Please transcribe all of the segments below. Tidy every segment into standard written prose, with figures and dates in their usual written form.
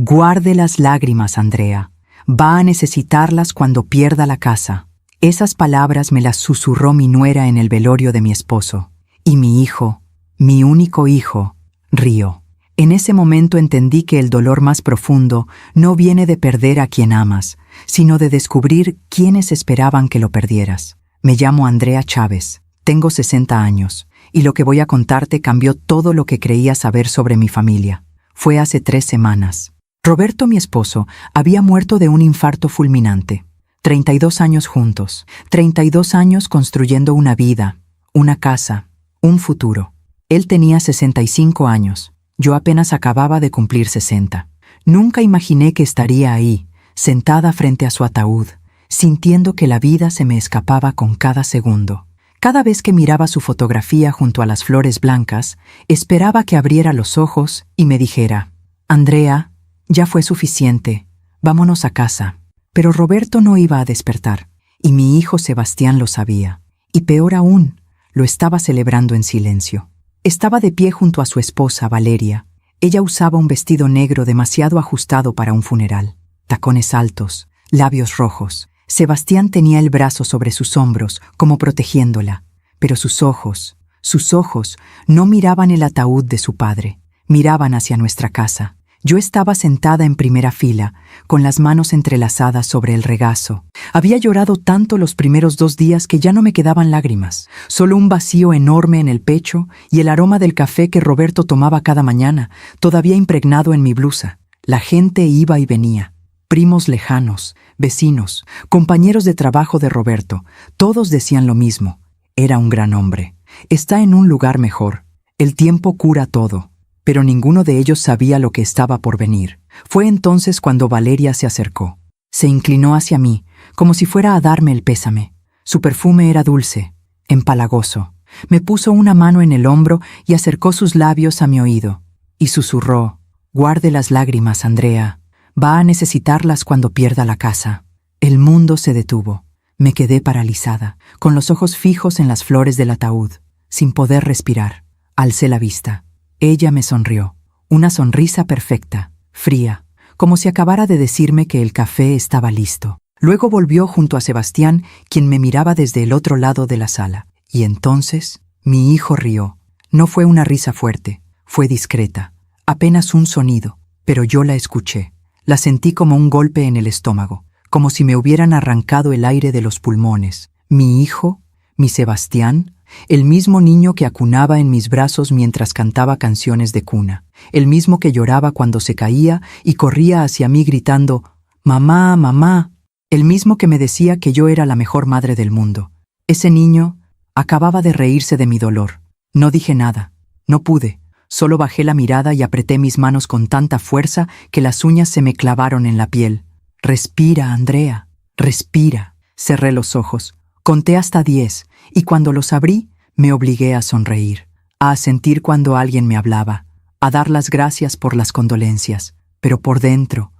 Guarde las lágrimas, Andrea. Va a necesitarlas cuando pierda la casa. Esas palabras me las susurró mi nuera en el velorio de mi esposo. Y mi hijo, mi único hijo, rió. En ese momento entendí que el dolor más profundo no viene de perder a quien amas, sino de descubrir quiénes esperaban que lo perdieras. Me llamo Andrea Chávez, tengo 60 años, y lo que voy a contarte cambió todo lo que creía saber sobre mi familia. Fue hace 3 semanas. Roberto, mi esposo, había muerto de un infarto fulminante. 32 años juntos, 32 años construyendo una vida, una casa, un futuro. Él tenía 65 años. Yo apenas acababa de cumplir 60. Nunca imaginé que estaría ahí, sentada frente a su ataúd, sintiendo que la vida se me escapaba con cada segundo. Cada vez que miraba su fotografía junto a las flores blancas, esperaba que abriera los ojos y me dijera: «Andrea, ya fue suficiente, vámonos a casa». Pero Roberto no iba a despertar, y mi hijo Sebastián lo sabía. Y peor aún, lo estaba celebrando en silencio. Estaba de pie junto a su esposa, Valeria. Ella usaba un vestido negro demasiado ajustado para un funeral. Tacones altos, labios rojos. Sebastián tenía el brazo sobre sus hombros, como protegiéndola. Pero sus ojos no miraban el ataúd de su padre. Miraban hacia nuestra casa. Yo estaba sentada en primera fila, con las manos entrelazadas sobre el regazo. Había llorado tanto los primeros 2 días que ya no me quedaban lágrimas, solo un vacío enorme en el pecho y el aroma del café que Roberto tomaba cada mañana, todavía impregnado en mi blusa. La gente iba y venía. Primos lejanos, vecinos, compañeros de trabajo de Roberto, todos decían lo mismo. Era un gran hombre. Está en un lugar mejor. El tiempo cura todo. Pero ninguno de ellos sabía lo que estaba por venir. Fue entonces cuando Valeria se acercó. Se inclinó hacia mí, como si fuera a darme el pésame. Su perfume era dulce, empalagoso. Me puso una mano en el hombro y acercó sus labios a mi oído. Y susurró: «Guarde las lágrimas, Andrea. Va a necesitarlas cuando pierda la casa». El mundo se detuvo. Me quedé paralizada, con los ojos fijos en las flores del ataúd, sin poder respirar. Alcé la vista. Ella me sonrió, una sonrisa perfecta, fría, como si acabara de decirme que el café estaba listo. Luego volvió junto a Sebastián, quien me miraba desde el otro lado de la sala. Y entonces mi hijo rió. No fue una risa fuerte, fue discreta, apenas un sonido, pero yo la escuché. La sentí como un golpe en el estómago, como si me hubieran arrancado el aire de los pulmones. Mi hijo, mi Sebastián, el mismo niño que acunaba en mis brazos mientras cantaba canciones de cuna, el mismo que lloraba cuando se caía y corría hacia mí gritando: «Mamá, mamá», el mismo que me decía que yo era la mejor madre del mundo. Ese niño acababa de reírse de mi dolor. No dije nada, no pude, solo bajé la mirada y apreté mis manos con tanta fuerza que las uñas se me clavaron en la piel. «Respira, Andrea, respira». Cerré los ojos, conté hasta 10, y cuando los abrí, me obligué a sonreír, a asentir cuando alguien me hablaba, a dar las gracias por las condolencias. Pero por dentro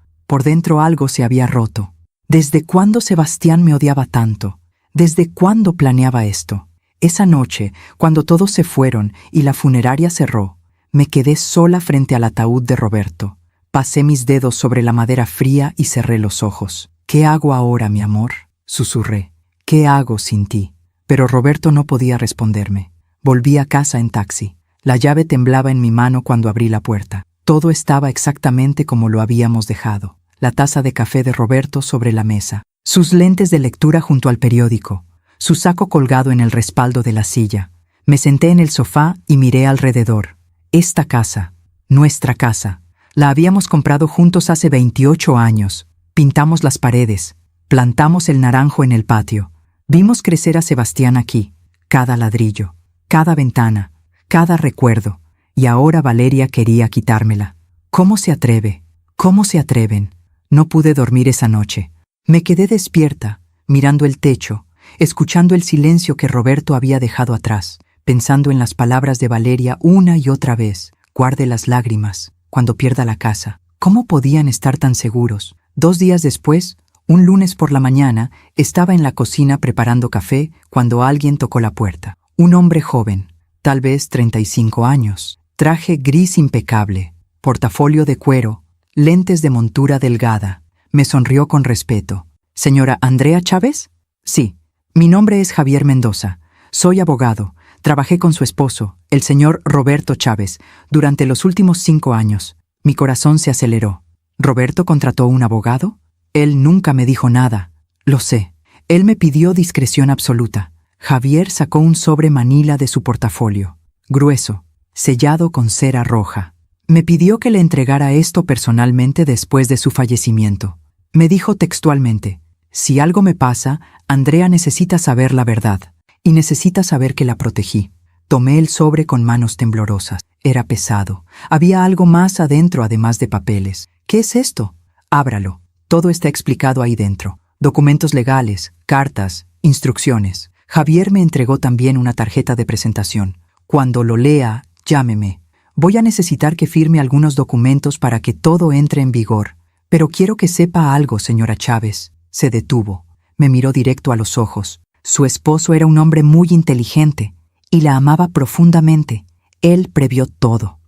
algo se había roto. ¿Desde cuándo Sebastián me odiaba tanto? ¿Desde cuándo planeaba esto? Esa noche, cuando todos se fueron y la funeraria cerró, me quedé sola frente al ataúd de Roberto. Pasé mis dedos sobre la madera fría y cerré los ojos. «¿Qué hago ahora, mi amor?», susurré. «¿Qué hago sin ti?». Pero Roberto no podía responderme. Volví a casa en taxi. La llave temblaba en mi mano cuando abrí la puerta. Todo estaba exactamente como lo habíamos dejado. La taza de café de Roberto sobre la mesa, sus lentes de lectura junto al periódico, su saco colgado en el respaldo de la silla. Me senté en el sofá y miré alrededor. Esta casa, nuestra casa, la habíamos comprado juntos hace 28 años. Pintamos las paredes, plantamos el naranjo en el patio. Vimos crecer a Sebastián aquí, cada ladrillo, cada ventana, cada recuerdo, y ahora Valeria quería quitármela. ¿Cómo se atreve? ¿Cómo se atreven? No pude dormir esa noche. Me quedé despierta, mirando el techo, escuchando el silencio que Roberto había dejado atrás, pensando en las palabras de Valeria una y otra vez: «Guarde las lágrimas cuando pierda la casa». ¿Cómo podían estar tan seguros? 2 días después, un lunes por la mañana, estaba en la cocina preparando café cuando alguien tocó la puerta. Un hombre joven, tal vez 35 años, traje gris impecable, portafolio de cuero, lentes de montura delgada. Me sonrió con respeto. ¿Señora Andrea Chávez? Sí. Mi nombre es Javier Mendoza. Soy abogado. Trabajé con su esposo, el señor Roberto Chávez, durante los últimos 5 años. Mi corazón se aceleró. ¿Roberto contrató un abogado? Él nunca me dijo nada. Lo sé. Él me pidió discreción absoluta. Javier sacó un sobre manila de su portafolio, grueso, sellado con cera roja. Me pidió que le entregara esto personalmente después de su fallecimiento. Me dijo textualmente: si algo me pasa, Andrea necesita saber la verdad, y necesita saber que la protegí. Tomé el sobre con manos temblorosas. Era pesado. Había algo más adentro además de papeles. ¿Qué es esto? Ábralo. Todo está explicado ahí dentro. Documentos legales, cartas, instrucciones. Javier me entregó también una tarjeta de presentación. Cuando lo lea, llámeme. Voy a necesitar que firme algunos documentos para que todo entre en vigor. Pero quiero que sepa algo, señora Chávez. Se detuvo. Me miró directo a los ojos. Su esposo era un hombre muy inteligente y la amaba profundamente. Él previó todo,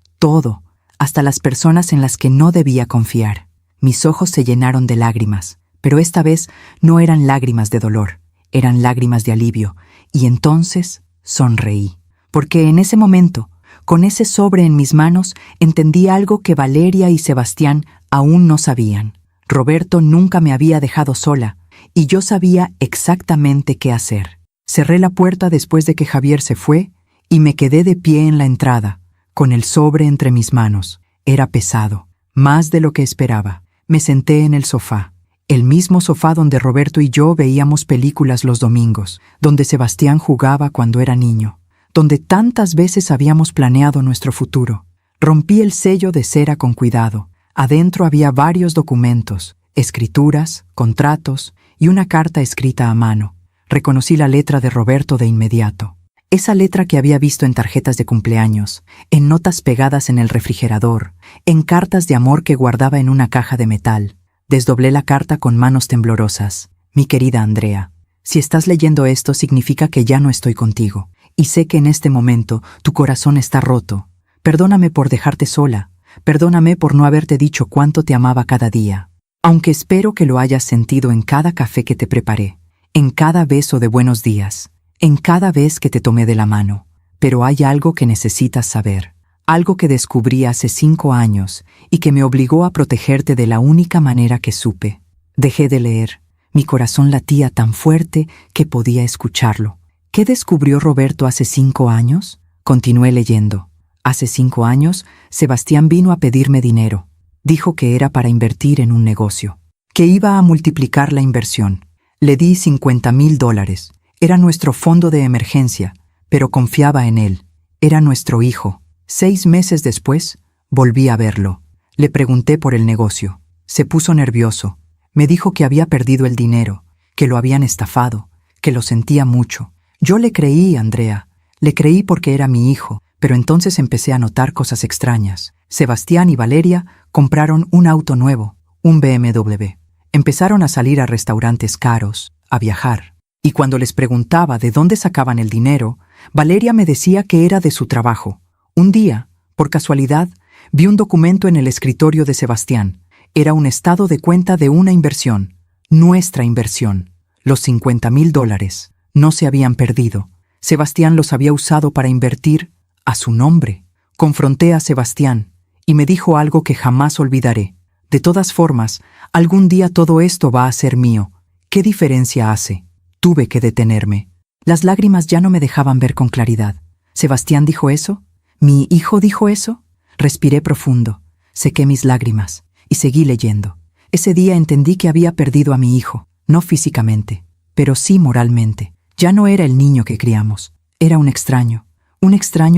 hasta las personas en las que no debía confiar. Mis ojos se llenaron de lágrimas, pero esta vez no eran lágrimas de dolor, eran lágrimas de alivio, y entonces sonreí. Porque en ese momento, con ese sobre en mis manos, entendí algo que Valeria y Sebastián aún no sabían. Roberto nunca me había dejado sola, y yo sabía exactamente qué hacer. Cerré la puerta después de que Javier se fue y me quedé de pie en la entrada, con el sobre entre mis manos. Era pesado, más de lo que esperaba. Me senté en el sofá, el mismo sofá donde Roberto y yo veíamos películas los domingos, donde Sebastián jugaba cuando era niño, donde tantas veces habíamos planeado nuestro futuro. Rompí el sello de cera con cuidado. Adentro había varios documentos, escrituras, contratos y una carta escrita a mano. Reconocí la letra de Roberto de inmediato. Esa letra que había visto en tarjetas de cumpleaños, en notas pegadas en el refrigerador, en cartas de amor que guardaba en una caja de metal. Desdoblé la carta con manos temblorosas. Mi querida Andrea, si estás leyendo esto significa que ya no estoy contigo, y sé que en este momento tu corazón está roto. Perdóname por dejarte sola. Perdóname por no haberte dicho cuánto te amaba cada día. Aunque espero que lo hayas sentido en cada café que te preparé, en cada beso de buenos días, en cada vez que te tomé de la mano. Pero hay algo que necesitas saber, algo que descubrí hace 5 años y que me obligó a protegerte de la única manera que supe. Dejé de leer. Mi corazón latía tan fuerte que podía escucharlo. ¿Qué descubrió Roberto hace 5 años? Continué leyendo. Hace 5 años, Sebastián vino a pedirme dinero. Dijo que era para invertir en un negocio, que iba a multiplicar la inversión. Le di $50,000. Era nuestro fondo de emergencia, pero confiaba en él. Era nuestro hijo. 6 meses después, volví a verlo. Le pregunté por el negocio. Se puso nervioso. Me dijo que había perdido el dinero, que lo habían estafado, que lo sentía mucho. Yo le creí, Andrea. Le creí porque era mi hijo, pero entonces empecé a notar cosas extrañas. Sebastián y Valeria compraron un auto nuevo, un BMW. Empezaron a salir a restaurantes caros, a viajar. Y cuando les preguntaba de dónde sacaban el dinero, Valeria me decía que era de su trabajo. Un día, por casualidad, vi un documento en el escritorio de Sebastián. Era un estado de cuenta de una inversión, nuestra inversión. Los $50,000 no se habían perdido. Sebastián los había usado para invertir a su nombre. Confronté a Sebastián y me dijo algo que jamás olvidaré. De todas formas, algún día todo esto va a ser mío. ¿Qué diferencia hace? Tuve que detenerme. Las lágrimas ya no me dejaban ver con claridad. ¿Sebastián dijo eso? ¿Mi hijo dijo eso? Respiré profundo, sequé mis lágrimas y seguí leyendo. Ese día entendí que había perdido a mi hijo, no físicamente, pero sí moralmente. Ya no era el niño que criamos, era un extraño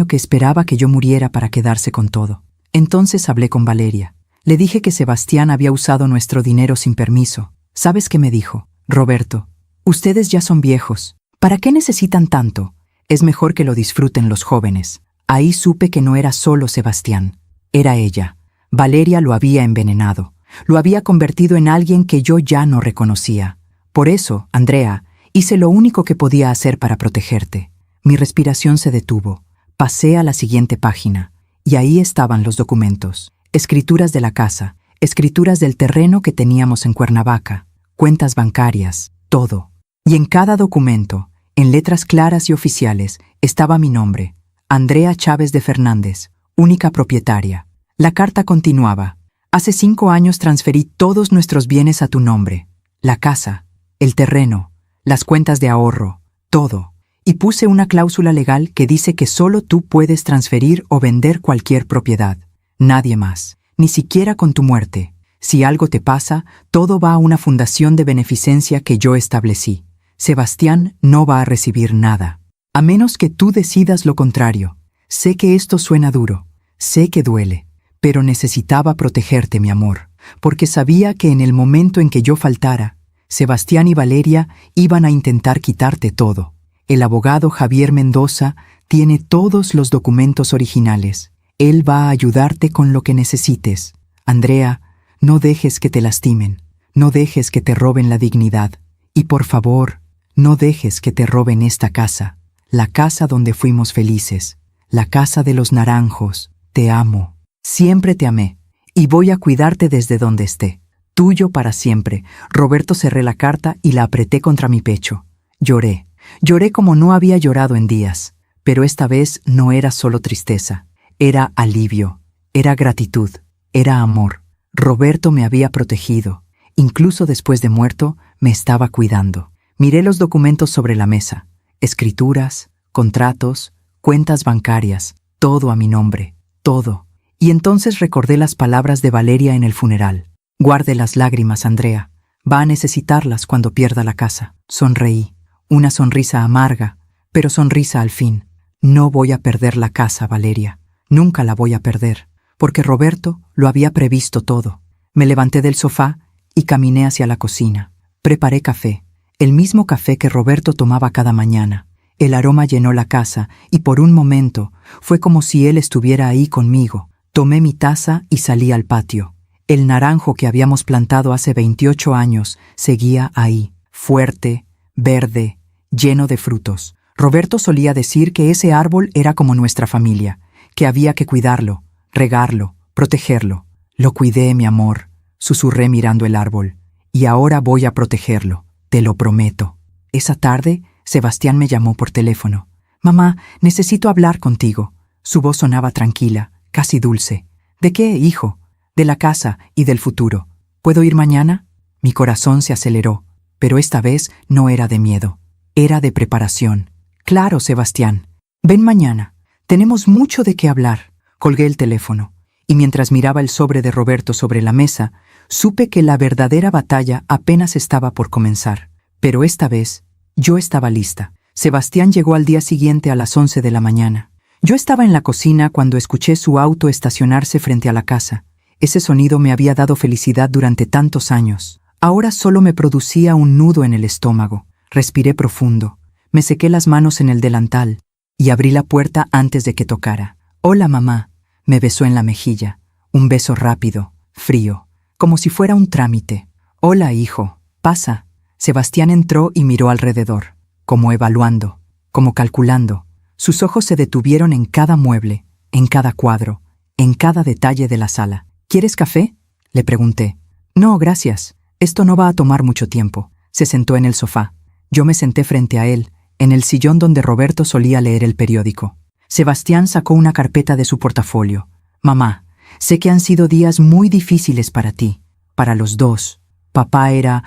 que esperaba que yo muriera para quedarse con todo. Entonces hablé con Valeria. Le dije que Sebastián había usado nuestro dinero sin permiso. ¿Sabes qué me dijo? Roberto, ustedes ya son viejos. ¿Para qué necesitan tanto? Es mejor que lo disfruten los jóvenes. Ahí supe que no era solo Sebastián, era ella. Valeria lo había envenenado, lo había convertido en alguien que yo ya no reconocía. Por eso, Andrea, hice lo único que podía hacer para protegerte. Mi respiración se detuvo. Pasé a la siguiente página, y ahí estaban los documentos. Escrituras de la casa, escrituras del terreno que teníamos en Cuernavaca, cuentas bancarias, todo. Y en cada documento, en letras claras y oficiales, estaba mi nombre, Andrea Chávez de Fernández, única propietaria. La carta continuaba: hace 5 años transferí todos nuestros bienes a tu nombre, la casa, el terreno, las cuentas de ahorro, todo. Y puse una cláusula legal que dice que solo tú puedes transferir o vender cualquier propiedad. Nadie más, ni siquiera con tu muerte. Si algo te pasa, todo va a una fundación de beneficencia que yo establecí. Sebastián no va a recibir nada, a menos que tú decidas lo contrario. Sé que esto suena duro, sé que duele, pero necesitaba protegerte, mi amor, porque sabía que en el momento en que yo faltara, Sebastián y Valeria iban a intentar quitarte todo. El abogado Javier Mendoza tiene todos los documentos originales. Él va a ayudarte con lo que necesites. Andrea, no dejes que te lastimen, no dejes que te roben la dignidad. Y por favor, no dejes que te roben esta casa, la casa donde fuimos felices, la casa de los naranjos. Te amo, siempre te amé, y voy a cuidarte desde donde esté. Tuyo para siempre. Roberto. Cerré la carta y la apreté contra mi pecho. Lloré. Lloré como no había llorado en días, pero esta vez no era solo tristeza, era alivio, era gratitud, era amor. Roberto me había protegido, incluso después de muerto me estaba cuidando. Miré los documentos sobre la mesa, escrituras, contratos, cuentas bancarias, todo a mi nombre, todo. Y entonces recordé las palabras de Valeria en el funeral. Guarde las lágrimas, Andrea, va a necesitarlas cuando pierda la casa. Sonreí. Una sonrisa amarga, pero sonrisa al fin. No voy a perder la casa, Valeria. Nunca la voy a perder, porque Roberto lo había previsto todo. Me levanté del sofá y caminé hacia la cocina. Preparé café, el mismo café que Roberto tomaba cada mañana. El aroma llenó la casa y por un momento fue como si él estuviera ahí conmigo. Tomé mi taza y salí al patio. El naranjo que habíamos plantado hace 28 años seguía ahí, fuerte, verde, lleno de frutos. Roberto solía decir que ese árbol era como nuestra familia, que había que cuidarlo, regarlo, protegerlo. Lo cuidé, mi amor, susurré mirando el árbol, y ahora voy a protegerlo, te lo prometo. Esa tarde, Sebastián me llamó por teléfono. Mamá, necesito hablar contigo. Su voz sonaba tranquila, casi dulce. ¿De qué, hijo? De la casa y del futuro. ¿Puedo ir mañana? Mi corazón se aceleró. Pero esta vez no era de miedo, era de preparación. Claro, Sebastián. Ven mañana. Tenemos mucho de qué hablar. Colgué el teléfono, y mientras miraba el sobre de Roberto sobre la mesa, supe que la verdadera batalla apenas estaba por comenzar. Pero esta vez, yo estaba lista. Sebastián llegó al día siguiente a las 11 de la mañana. Yo estaba en la cocina cuando escuché su auto estacionarse frente a la casa. Ese sonido me había dado felicidad durante tantos años. Ahora solo me producía un nudo en el estómago. Respiré profundo, me sequé las manos en el delantal y abrí la puerta antes de que tocara. «Hola, mamá», me besó en la mejilla. Un beso rápido, frío, como si fuera un trámite. «Hola, hijo, pasa». Sebastián entró y miró alrededor, como evaluando, como calculando. Sus ojos se detuvieron en cada mueble, en cada cuadro, en cada detalle de la sala. «¿Quieres café?», le pregunté. «No, gracias. Esto no va a tomar mucho tiempo». Se sentó en el sofá. Yo me senté frente a él, en el sillón donde Roberto solía leer el periódico. Sebastián sacó una carpeta de su portafolio. «Mamá, sé que han sido días muy difíciles para ti, para los dos. Papá era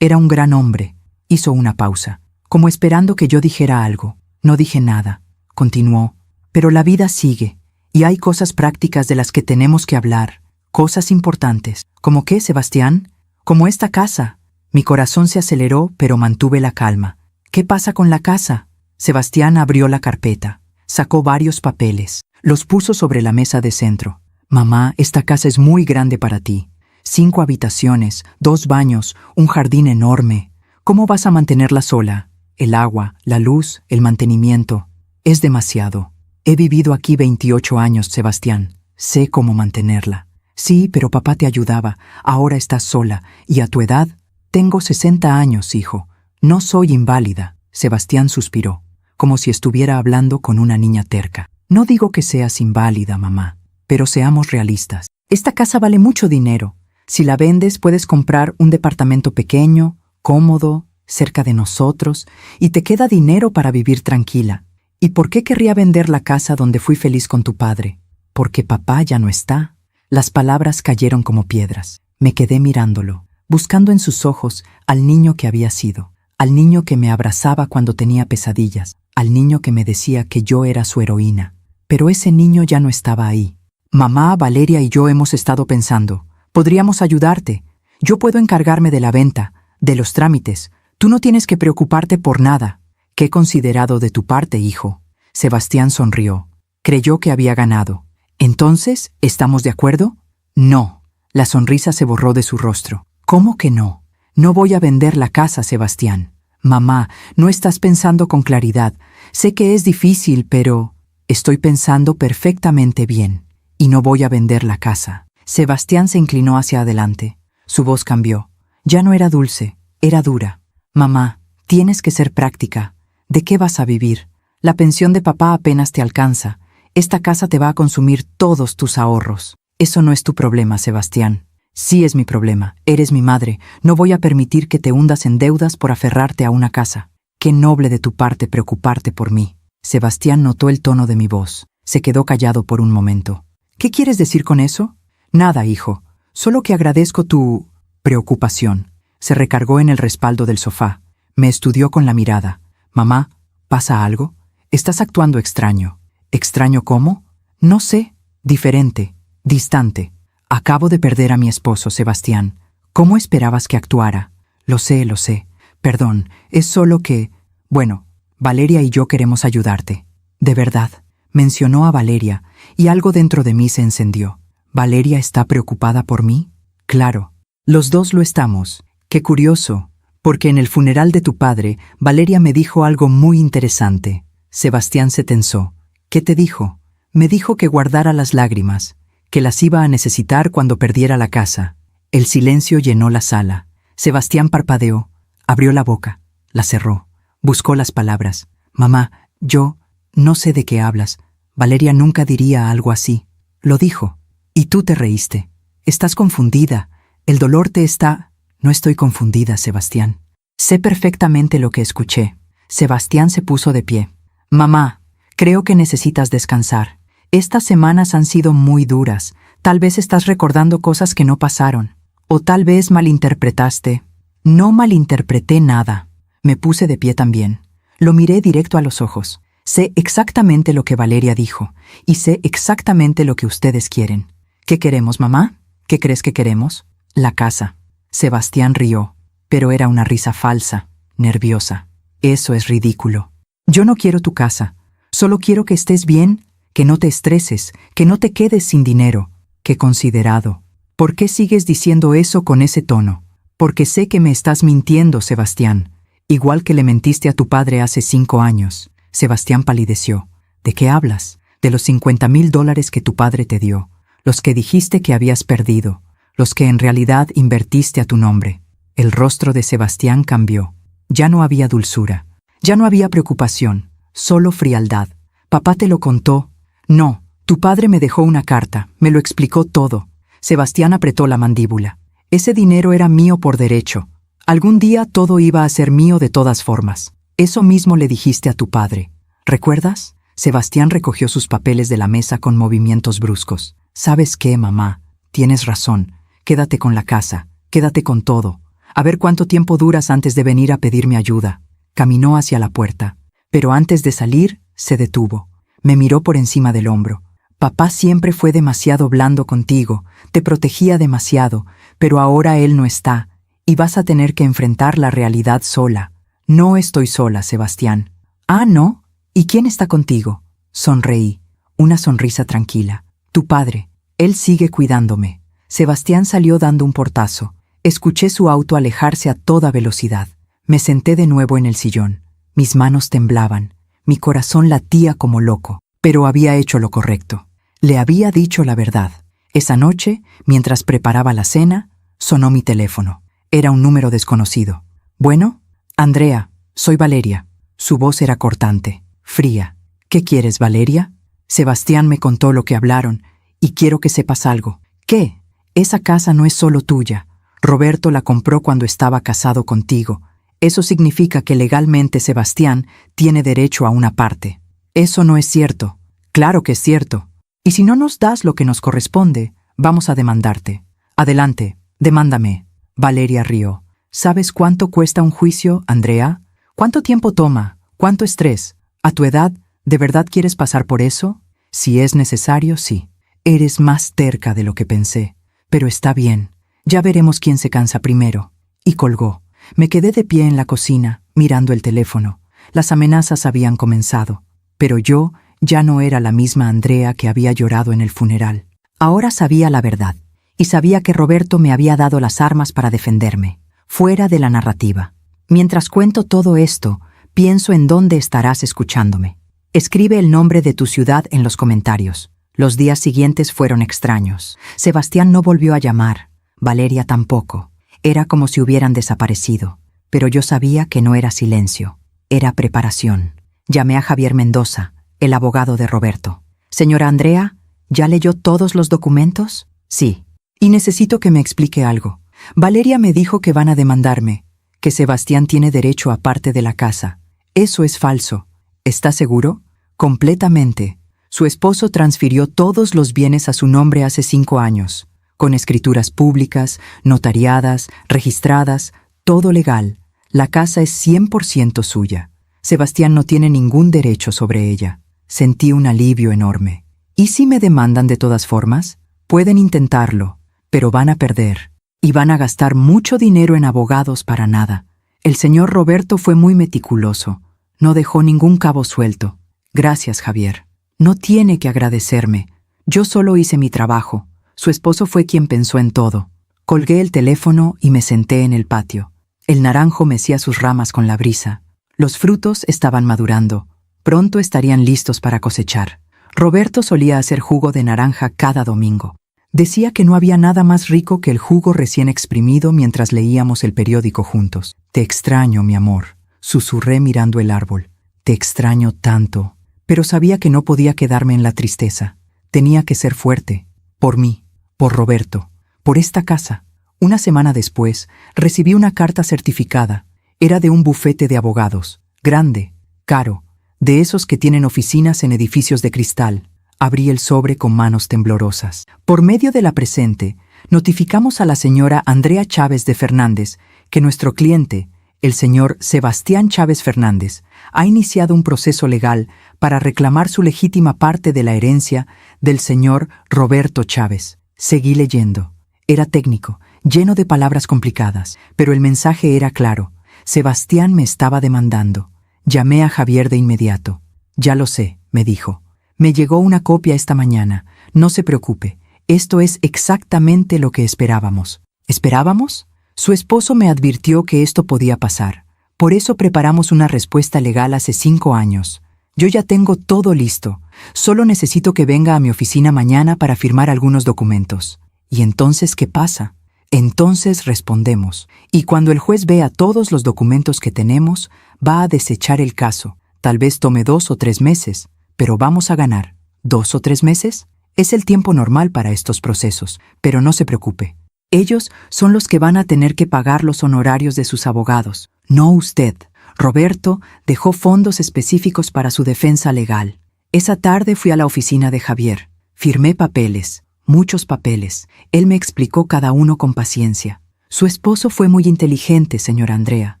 un gran hombre». Hizo una pausa, como esperando que yo dijera algo. No dije nada. Continuó. «Pero la vida sigue, y hay cosas prácticas de las que tenemos que hablar, cosas importantes». «¿Cómo qué, Sebastián?» «Como esta casa». Mi corazón se aceleró, pero mantuve la calma. «¿Qué pasa con la casa?» Sebastián abrió la carpeta, sacó varios papeles, los puso sobre la mesa de centro. «Mamá, esta casa es muy grande para ti. 5 habitaciones, 2 baños, un jardín enorme. ¿Cómo vas a mantenerla sola? El agua, la luz, el mantenimiento. Es demasiado. He vivido aquí 28 años, Sebastián. Sé cómo mantenerla». «Sí, pero papá te ayudaba. Ahora estás sola. ¿Y a tu edad?» «Tengo 60 años, hijo. No soy inválida». Sebastián suspiró, como si estuviera hablando con una niña terca. «No digo que seas inválida, mamá, pero seamos realistas. Esta casa vale mucho dinero. Si la vendes, puedes comprar un departamento pequeño, cómodo, cerca de nosotros, y te queda dinero para vivir tranquila. ¿Y por qué querría vender la casa donde fui feliz con tu padre? Porque papá ya no está. Las palabras cayeron como piedras. Me quedé mirándolo, buscando en sus ojos al niño que había sido, al niño que me abrazaba cuando tenía pesadillas, al niño que me decía que yo era su heroína. Pero ese niño ya no estaba ahí. Mamá, Valeria y yo hemos estado pensando, podríamos ayudarte. Yo puedo encargarme de la venta, de los trámites. Tú no tienes que preocuparte por nada. Qué considerado de tu parte, hijo. Sebastián sonrió. Creyó que había ganado. ¿Entonces, estamos de acuerdo? No. La sonrisa se borró de su rostro. ¿Cómo que no? No voy a vender la casa, Sebastián. Mamá, no estás pensando con claridad. Sé que es difícil, pero estoy pensando perfectamente bien. Y no voy a vender la casa. Sebastián se inclinó hacia adelante. Su voz cambió. Ya no era dulce, era dura. Mamá, tienes que ser práctica. ¿De qué vas a vivir? La pensión de papá apenas te alcanza. Esta casa te va a consumir todos tus ahorros. Eso no es tu problema, Sebastián. Sí es mi problema. Eres mi madre. No voy a permitir que te hundas en deudas por aferrarte a una casa. Qué noble de tu parte preocuparte por mí. Sebastián notó el tono de mi voz. Se quedó callado por un momento. ¿Qué quieres decir con eso? Nada, hijo. Solo que agradezco tu preocupación. Se recargó en el respaldo del sofá. Me estudió con la mirada. Mamá, ¿pasa algo? Estás actuando extraño. ¿Extraño cómo? No sé. Diferente. Distante. Acabo de perder a mi esposo, Sebastián. ¿Cómo esperabas que actuara? Lo sé. Perdón, es solo que... Bueno, Valeria y yo queremos ayudarte. De verdad. Mencionó a Valeria, y algo dentro de mí se encendió. ¿Valeria está preocupada por mí? Claro. Los dos lo estamos. Qué curioso, porque en el funeral de tu padre, Valeria me dijo algo muy interesante. Sebastián se tensó. ¿Qué te dijo? Me dijo que guardara las lágrimas, que las iba a necesitar cuando perdiera la casa. El silencio llenó la sala. Sebastián parpadeó, abrió la boca, la cerró, buscó las palabras. Mamá, yo no sé de qué hablas. Valeria nunca diría algo así. Lo dijo. Y tú te reíste. Estás confundida. El dolor te está... No estoy confundida, Sebastián. Sé perfectamente lo que escuché. Sebastián se puso de pie. Mamá, creo que necesitas descansar. Estas semanas han sido muy duras. Tal vez estás recordando cosas que no pasaron. O tal vez malinterpretaste. No malinterpreté nada. Me puse de pie también. Lo miré directo a los ojos. Sé exactamente lo que Valeria dijo. Y sé exactamente lo que ustedes quieren. ¿Qué queremos, mamá? ¿Qué crees que queremos? La casa. Sebastián rió, pero era una risa falsa, nerviosa. Eso es ridículo. Yo no quiero tu casa. Solo quiero que estés bien, que no te estreses, que no te quedes sin dinero. Qué considerado. ¿Por qué sigues diciendo eso con ese tono? Porque sé que me estás mintiendo, Sebastián. Igual que le mentiste a tu padre hace 5 años. Sebastián palideció. ¿De qué hablas? De los $50,000 que tu padre te dio. Los que dijiste que habías perdido. Los que en realidad invertiste a tu nombre. El rostro de Sebastián cambió. Ya no había dulzura. Ya no había preocupación. Solo frialdad. ¿Papá te lo contó? No. Tu padre me dejó una carta. Me lo explicó todo. Sebastián apretó la mandíbula. Ese dinero era mío por derecho. Algún día todo iba a ser mío de todas formas. Eso mismo le dijiste a tu padre. ¿Recuerdas? Sebastián recogió sus papeles de la mesa con movimientos bruscos. ¿Sabes qué, mamá? Tienes razón. Quédate con la casa. Quédate con todo. A ver cuánto tiempo duras antes de venir a pedirme ayuda. Caminó hacia la puerta. Pero antes de salir, se detuvo. Me miró por encima del hombro. Papá siempre fue demasiado blando contigo. Te protegía demasiado. Pero ahora él no está. Y vas a tener que enfrentar la realidad sola. No estoy sola, Sebastián. Ah, ¿no? ¿Y quién está contigo? Sonreí. Una sonrisa tranquila. Tu padre. Él sigue cuidándome. Sebastián salió dando un portazo. Escuché su auto alejarse a toda velocidad. Me senté de nuevo en el sillón. Mis manos temblaban. Mi corazón latía como loco. Pero había hecho lo correcto. Le había dicho la verdad. Esa noche, mientras preparaba la cena, sonó mi teléfono. Era un número desconocido. ¿Bueno? Andrea, soy Valeria. Su voz era cortante, fría. ¿Qué quieres, Valeria? Sebastián me contó lo que hablaron, y quiero que sepas algo. ¿Qué? Esa casa no es solo tuya. Roberto la compró cuando estaba casado contigo. Eso significa que legalmente Sebastián tiene derecho a una parte. Eso no es cierto. Claro que es cierto. Y si no nos das lo que nos corresponde, vamos a demandarte. Adelante, demándame. Valeria rió. ¿Sabes cuánto cuesta un juicio, Andrea? ¿Cuánto tiempo toma? ¿Cuánto estrés? ¿A tu edad, de verdad quieres pasar por eso? Si es necesario, sí. Eres más terca de lo que pensé. Pero está bien. Ya veremos quién se cansa primero. Y colgó. Me quedé de pie en la cocina, mirando el teléfono. Las amenazas habían comenzado. Pero yo ya no era la misma Andrea que había llorado en el funeral. Ahora sabía la verdad. Y sabía que Roberto me había dado las armas para defenderme. Fuera de la narrativa. Mientras cuento todo esto, pienso en dónde estarás escuchándome. Escribe el nombre de tu ciudad en los comentarios. Los días siguientes fueron extraños. Sebastián no volvió a llamar. Valeria tampoco. Era como si hubieran desaparecido. Pero yo sabía que no era silencio. Era preparación. Llamé a Javier Mendoza, el abogado de Roberto. Señora Andrea, ¿ya leyó todos los documentos? Sí. Y necesito que me explique algo. Valeria me dijo que van a demandarme, que Sebastián tiene derecho a parte de la casa. Eso es falso. ¿Está seguro? Completamente. Su esposo transfirió todos los bienes a su nombre hace 5 años, con escrituras públicas, notariadas, registradas, todo legal. La casa es 100% suya. Sebastián no tiene ningún derecho sobre ella. Sentí un alivio enorme. ¿Y si me demandan de todas formas? Pueden intentarlo, pero van a perder. Y van a gastar mucho dinero en abogados para nada. El señor Roberto fue muy meticuloso. No dejó ningún cabo suelto. Gracias, Javier. No tiene que agradecerme. Yo solo hice mi trabajo. Su esposo fue quien pensó en todo. Colgué el teléfono y me senté en el patio. El naranjo mecía sus ramas con la brisa. Los frutos estaban madurando. Pronto estarían listos para cosechar. Roberto solía hacer jugo de naranja cada domingo. Decía que no había nada más rico que el jugo recién exprimido mientras leíamos el periódico juntos. Te extraño, mi amor, susurré mirando el árbol. Te extraño tanto. Pero sabía que no podía quedarme en la tristeza. Tenía que ser fuerte. Por mí, por Roberto, por esta casa. Una semana después, recibí una carta certificada. Era de un bufete de abogados. Grande, caro, de esos que tienen oficinas en edificios de cristal. Abrí el sobre con manos temblorosas. Por medio de la presente, notificamos a la señora Andrea Chávez de Fernández que nuestro cliente, el señor Sebastián Chávez Fernández, ha iniciado un proceso legal para reclamar su legítima parte de la herencia del señor Roberto Chávez. Seguí leyendo. Era técnico, lleno de palabras complicadas, pero el mensaje era claro. Sebastián me estaba demandando. Llamé a Javier de inmediato. Ya lo sé, me dijo. Me llegó una copia esta mañana. No se preocupe. Esto es exactamente lo que esperábamos. ¿Esperábamos? Su esposo me advirtió que esto podía pasar. Por eso preparamos una respuesta legal hace 5 años. Yo ya tengo todo listo. Solo necesito que venga a mi oficina mañana para firmar algunos documentos. ¿Y entonces qué pasa? Entonces respondemos. Y cuando el juez vea todos los documentos que tenemos, va a desechar el caso. Tal vez tome 2 o 3 meses, pero vamos a ganar. ¿2 o 3 meses? Es el tiempo normal para estos procesos, pero no se preocupe. Ellos son los que van a tener que pagar los honorarios de sus abogados, no usted. Roberto dejó fondos específicos para su defensa legal. Esa tarde fui a la oficina de Javier. Firmé papeles, muchos papeles. Él me explicó cada uno con paciencia. Su esposo fue muy inteligente, señora Andrea.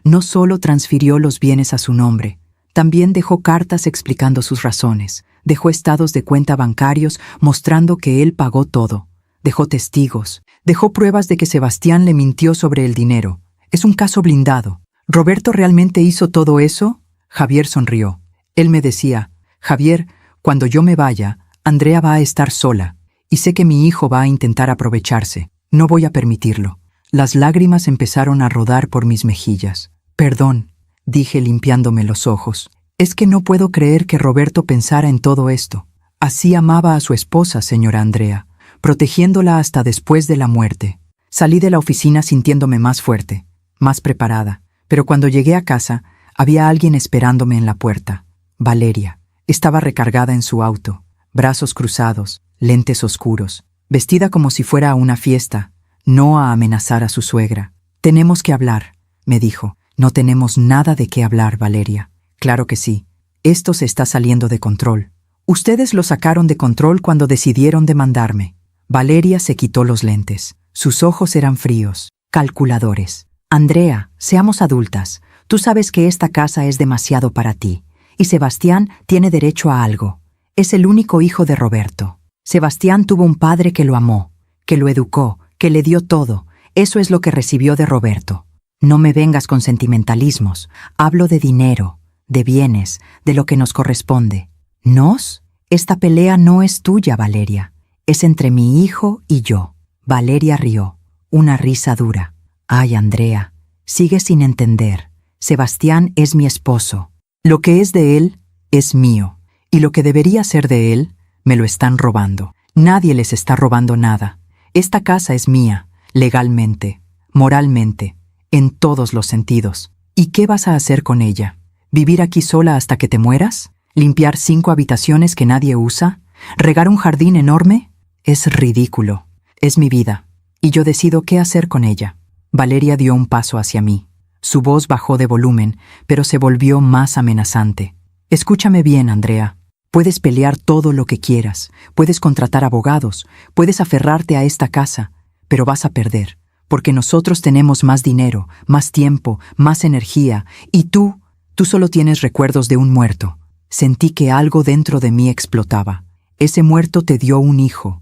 No solo transfirió los bienes a su nombre, también dejó cartas explicando sus razones. Dejó estados de cuenta bancarios mostrando que él pagó todo. Dejó testigos. Dejó pruebas de que Sebastián le mintió sobre el dinero. Es un caso blindado. ¿Roberto realmente hizo todo eso? Javier sonrió. Él me decía, Javier, cuando yo me vaya, Andrea va a estar sola, y sé que mi hijo va a intentar aprovecharse. No voy a permitirlo. Las lágrimas empezaron a rodar por mis mejillas. Perdón, dije limpiándome los ojos. Es que no puedo creer que Roberto pensara en todo esto. Así amaba a su esposa, señora Andrea, protegiéndola hasta después de la muerte. Salí de la oficina sintiéndome más fuerte, más preparada, pero cuando llegué a casa, había alguien esperándome en la puerta. Valeria. Estaba recargada en su auto, brazos cruzados, lentes oscuros. vestida como si fuera a una fiesta, no a amenazar a su suegra. «Tenemos que hablar», me dijo. «No tenemos nada de qué hablar, Valeria». «Claro que sí. Esto se está saliendo de control. Ustedes lo sacaron de control cuando decidieron demandarme». Valeria se quitó los lentes. Sus ojos eran fríos, calculadores. «Andrea, seamos adultas. Tú sabes que esta casa es demasiado para ti. Y Sebastián tiene derecho a algo. Es el único hijo de Roberto. Sebastián tuvo un padre que lo amó, que lo educó, que le dio todo. Eso es lo que recibió de Roberto. No me vengas con sentimentalismos. Hablo de dinero, de bienes, de lo que nos corresponde. ¿Nos? Esta pelea no es tuya, Valeria. Es entre mi hijo y yo». Valeria rió, una risa dura. «Ay, Andrea, sigues sin entender. Sebastián es mi esposo. Lo que es de él es mío. Y lo que debería ser de él, me lo están robando. Nadie les está robando nada. Esta casa es mía, legalmente, moralmente, en todos los sentidos. ¿Y qué vas a hacer con ella? ¿Vivir aquí sola hasta que te mueras? ¿Limpiar 5 habitaciones que nadie usa? ¿Regar un jardín enorme? Es ridículo. Es mi vida, y yo decido qué hacer con ella». Valeria dio un paso hacia mí. Su voz bajó de volumen, pero se volvió más amenazante. «Escúchame bien, Andrea. Puedes pelear todo lo que quieras, puedes contratar abogados, puedes aferrarte a esta casa, pero vas a perder, porque nosotros tenemos más dinero, más tiempo, más energía, y tú solo tienes recuerdos de un muerto». Sentí que algo dentro de mí explotaba. Ese muerto te dio un hijo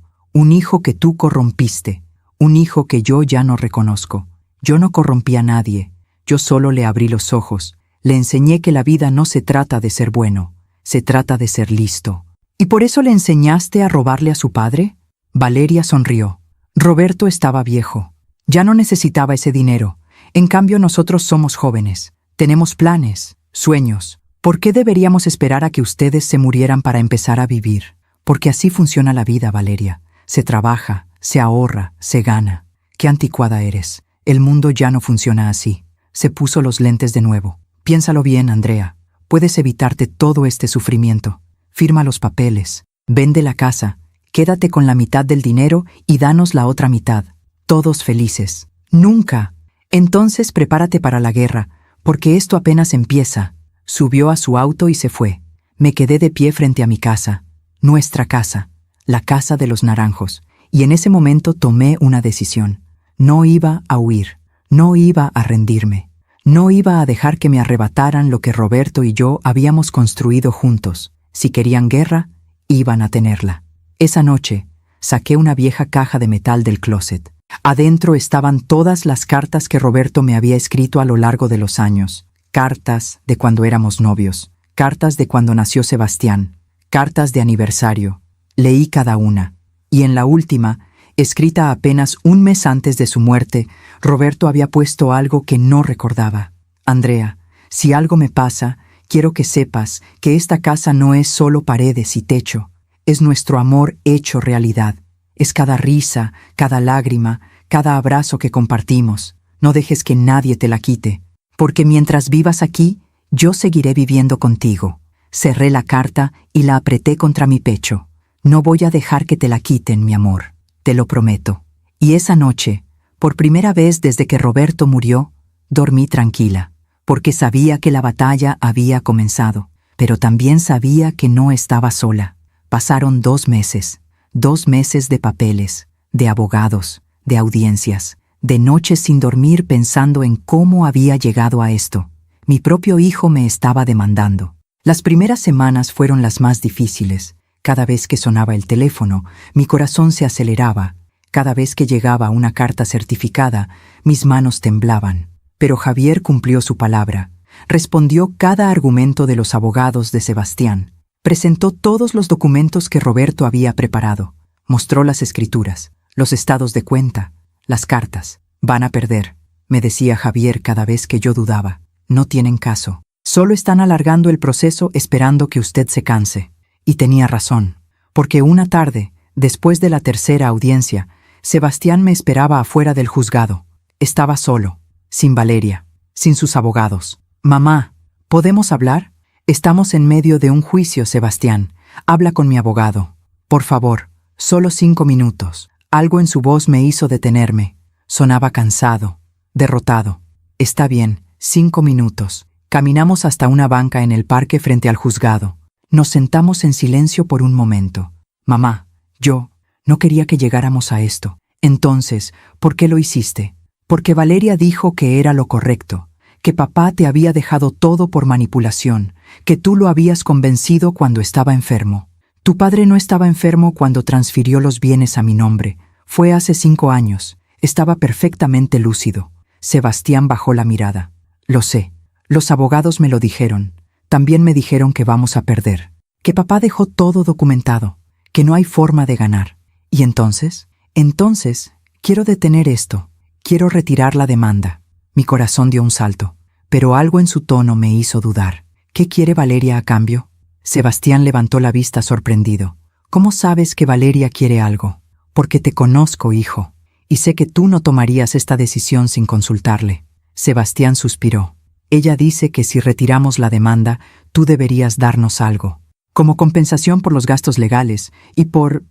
que tú corrompiste, un hijo que yo ya no reconozco. Yo no corrompí a nadie, yo solo le abrí los ojos, le enseñé que la vida no se trata de ser bueno, se trata de ser listo. ¿Y por eso le enseñaste a robarle a su padre? Valeria sonrió. Roberto estaba viejo, ya no necesitaba ese dinero. En cambio, nosotros somos jóvenes, tenemos planes, sueños. ¿Por qué deberíamos esperar a que ustedes se murieran para empezar a vivir? Porque así funciona la vida, Valeria. Se trabaja, se ahorra, se gana. Qué anticuada eres. El mundo ya no funciona así. Se puso los lentes de nuevo. Piénsalo bien, Andrea. Puedes evitarte todo este sufrimiento. Firma los papeles. Vende la casa. Quédate con la mitad del dinero y danos la otra mitad. Todos felices. ¡Nunca! Entonces prepárate para la guerra, porque esto apenas empieza. Subió a su auto y se fue. Me quedé de pie frente a mi casa. Nuestra casa. La casa de los naranjos. Y en ese momento tomé una decisión. No iba a huir. No iba a rendirme. No iba a dejar que me arrebataran lo que Roberto y yo habíamos construido juntos. Si querían guerra, iban a tenerla. Esa noche, saqué una vieja caja de metal del closet. Adentro estaban todas las cartas que Roberto me había escrito a lo largo de los años. Cartas de cuando éramos novios. Cartas de cuando nació Sebastián. Cartas de aniversario. Leí cada una. Y en la última, escrita apenas un mes antes de su muerte, Roberto había puesto algo que no recordaba. Andrea, si algo me pasa, quiero que sepas que esta casa no es solo paredes y techo. Es nuestro amor hecho realidad. Es cada risa, cada lágrima, cada abrazo que compartimos. No dejes que nadie te la quite, porque mientras vivas aquí, yo seguiré viviendo contigo. Cerré la carta y la apreté contra mi pecho. No voy a dejar que te la quiten, mi amor. Te lo prometo. Y esa noche, por primera vez desde que Roberto murió, dormí tranquila, porque sabía que la batalla había comenzado, pero también sabía que no estaba sola. Pasaron 2 meses, 2 meses de papeles, de abogados, de audiencias, de noches sin dormir pensando en cómo había llegado a esto. Mi propio hijo me estaba demandando. Las primeras semanas fueron las más difíciles. Cada vez que sonaba el teléfono, mi corazón se aceleraba. Cada vez que llegaba una carta certificada, mis manos temblaban. Pero Javier cumplió su palabra. Respondió cada argumento de los abogados de Sebastián. Presentó todos los documentos que Roberto había preparado. Mostró las escrituras, los estados de cuenta, las cartas. Van a perder, me decía Javier cada vez que yo dudaba. No tienen caso. Solo están alargando el proceso esperando que usted se canse. Y tenía razón, porque una tarde, después de la tercera audiencia, Sebastián me esperaba afuera del juzgado. Estaba solo, sin Valeria, sin sus abogados. «Mamá, ¿podemos hablar? Estamos en medio de un juicio, Sebastián. Habla con mi abogado. Por favor, solo 5 minutos». Algo en su voz me hizo detenerme. Sonaba cansado, derrotado. Está bien, 5 minutos. Caminamos hasta una banca en el parque frente al juzgado. Nos sentamos en silencio por un momento. Mamá, yo no quería que llegáramos a esto. Entonces, ¿por qué lo hiciste? Porque Valeria dijo que era lo correcto, que papá te había dejado todo por manipulación, que tú lo habías convencido cuando estaba enfermo. Tu padre no estaba enfermo cuando transfirió los bienes a mi nombre. Fue hace 5 años. Estaba perfectamente lúcido. Sebastián bajó la mirada. Lo sé. Los abogados me lo dijeron. También me dijeron que vamos a perder. Que papá dejó todo documentado. Que no hay forma de ganar. ¿Y entonces? Entonces, quiero detener esto. Quiero retirar la demanda. Mi corazón dio un salto. Pero algo en su tono me hizo dudar. ¿Qué quiere Valeria a cambio? Sebastián levantó la vista sorprendido. ¿Cómo sabes que Valeria quiere algo? Porque te conozco, hijo. Y sé que tú no tomarías esta decisión sin consultarle. Sebastián suspiró. Ella dice que si retiramos la demanda, tú deberías darnos algo. Como compensación por los gastos legales y por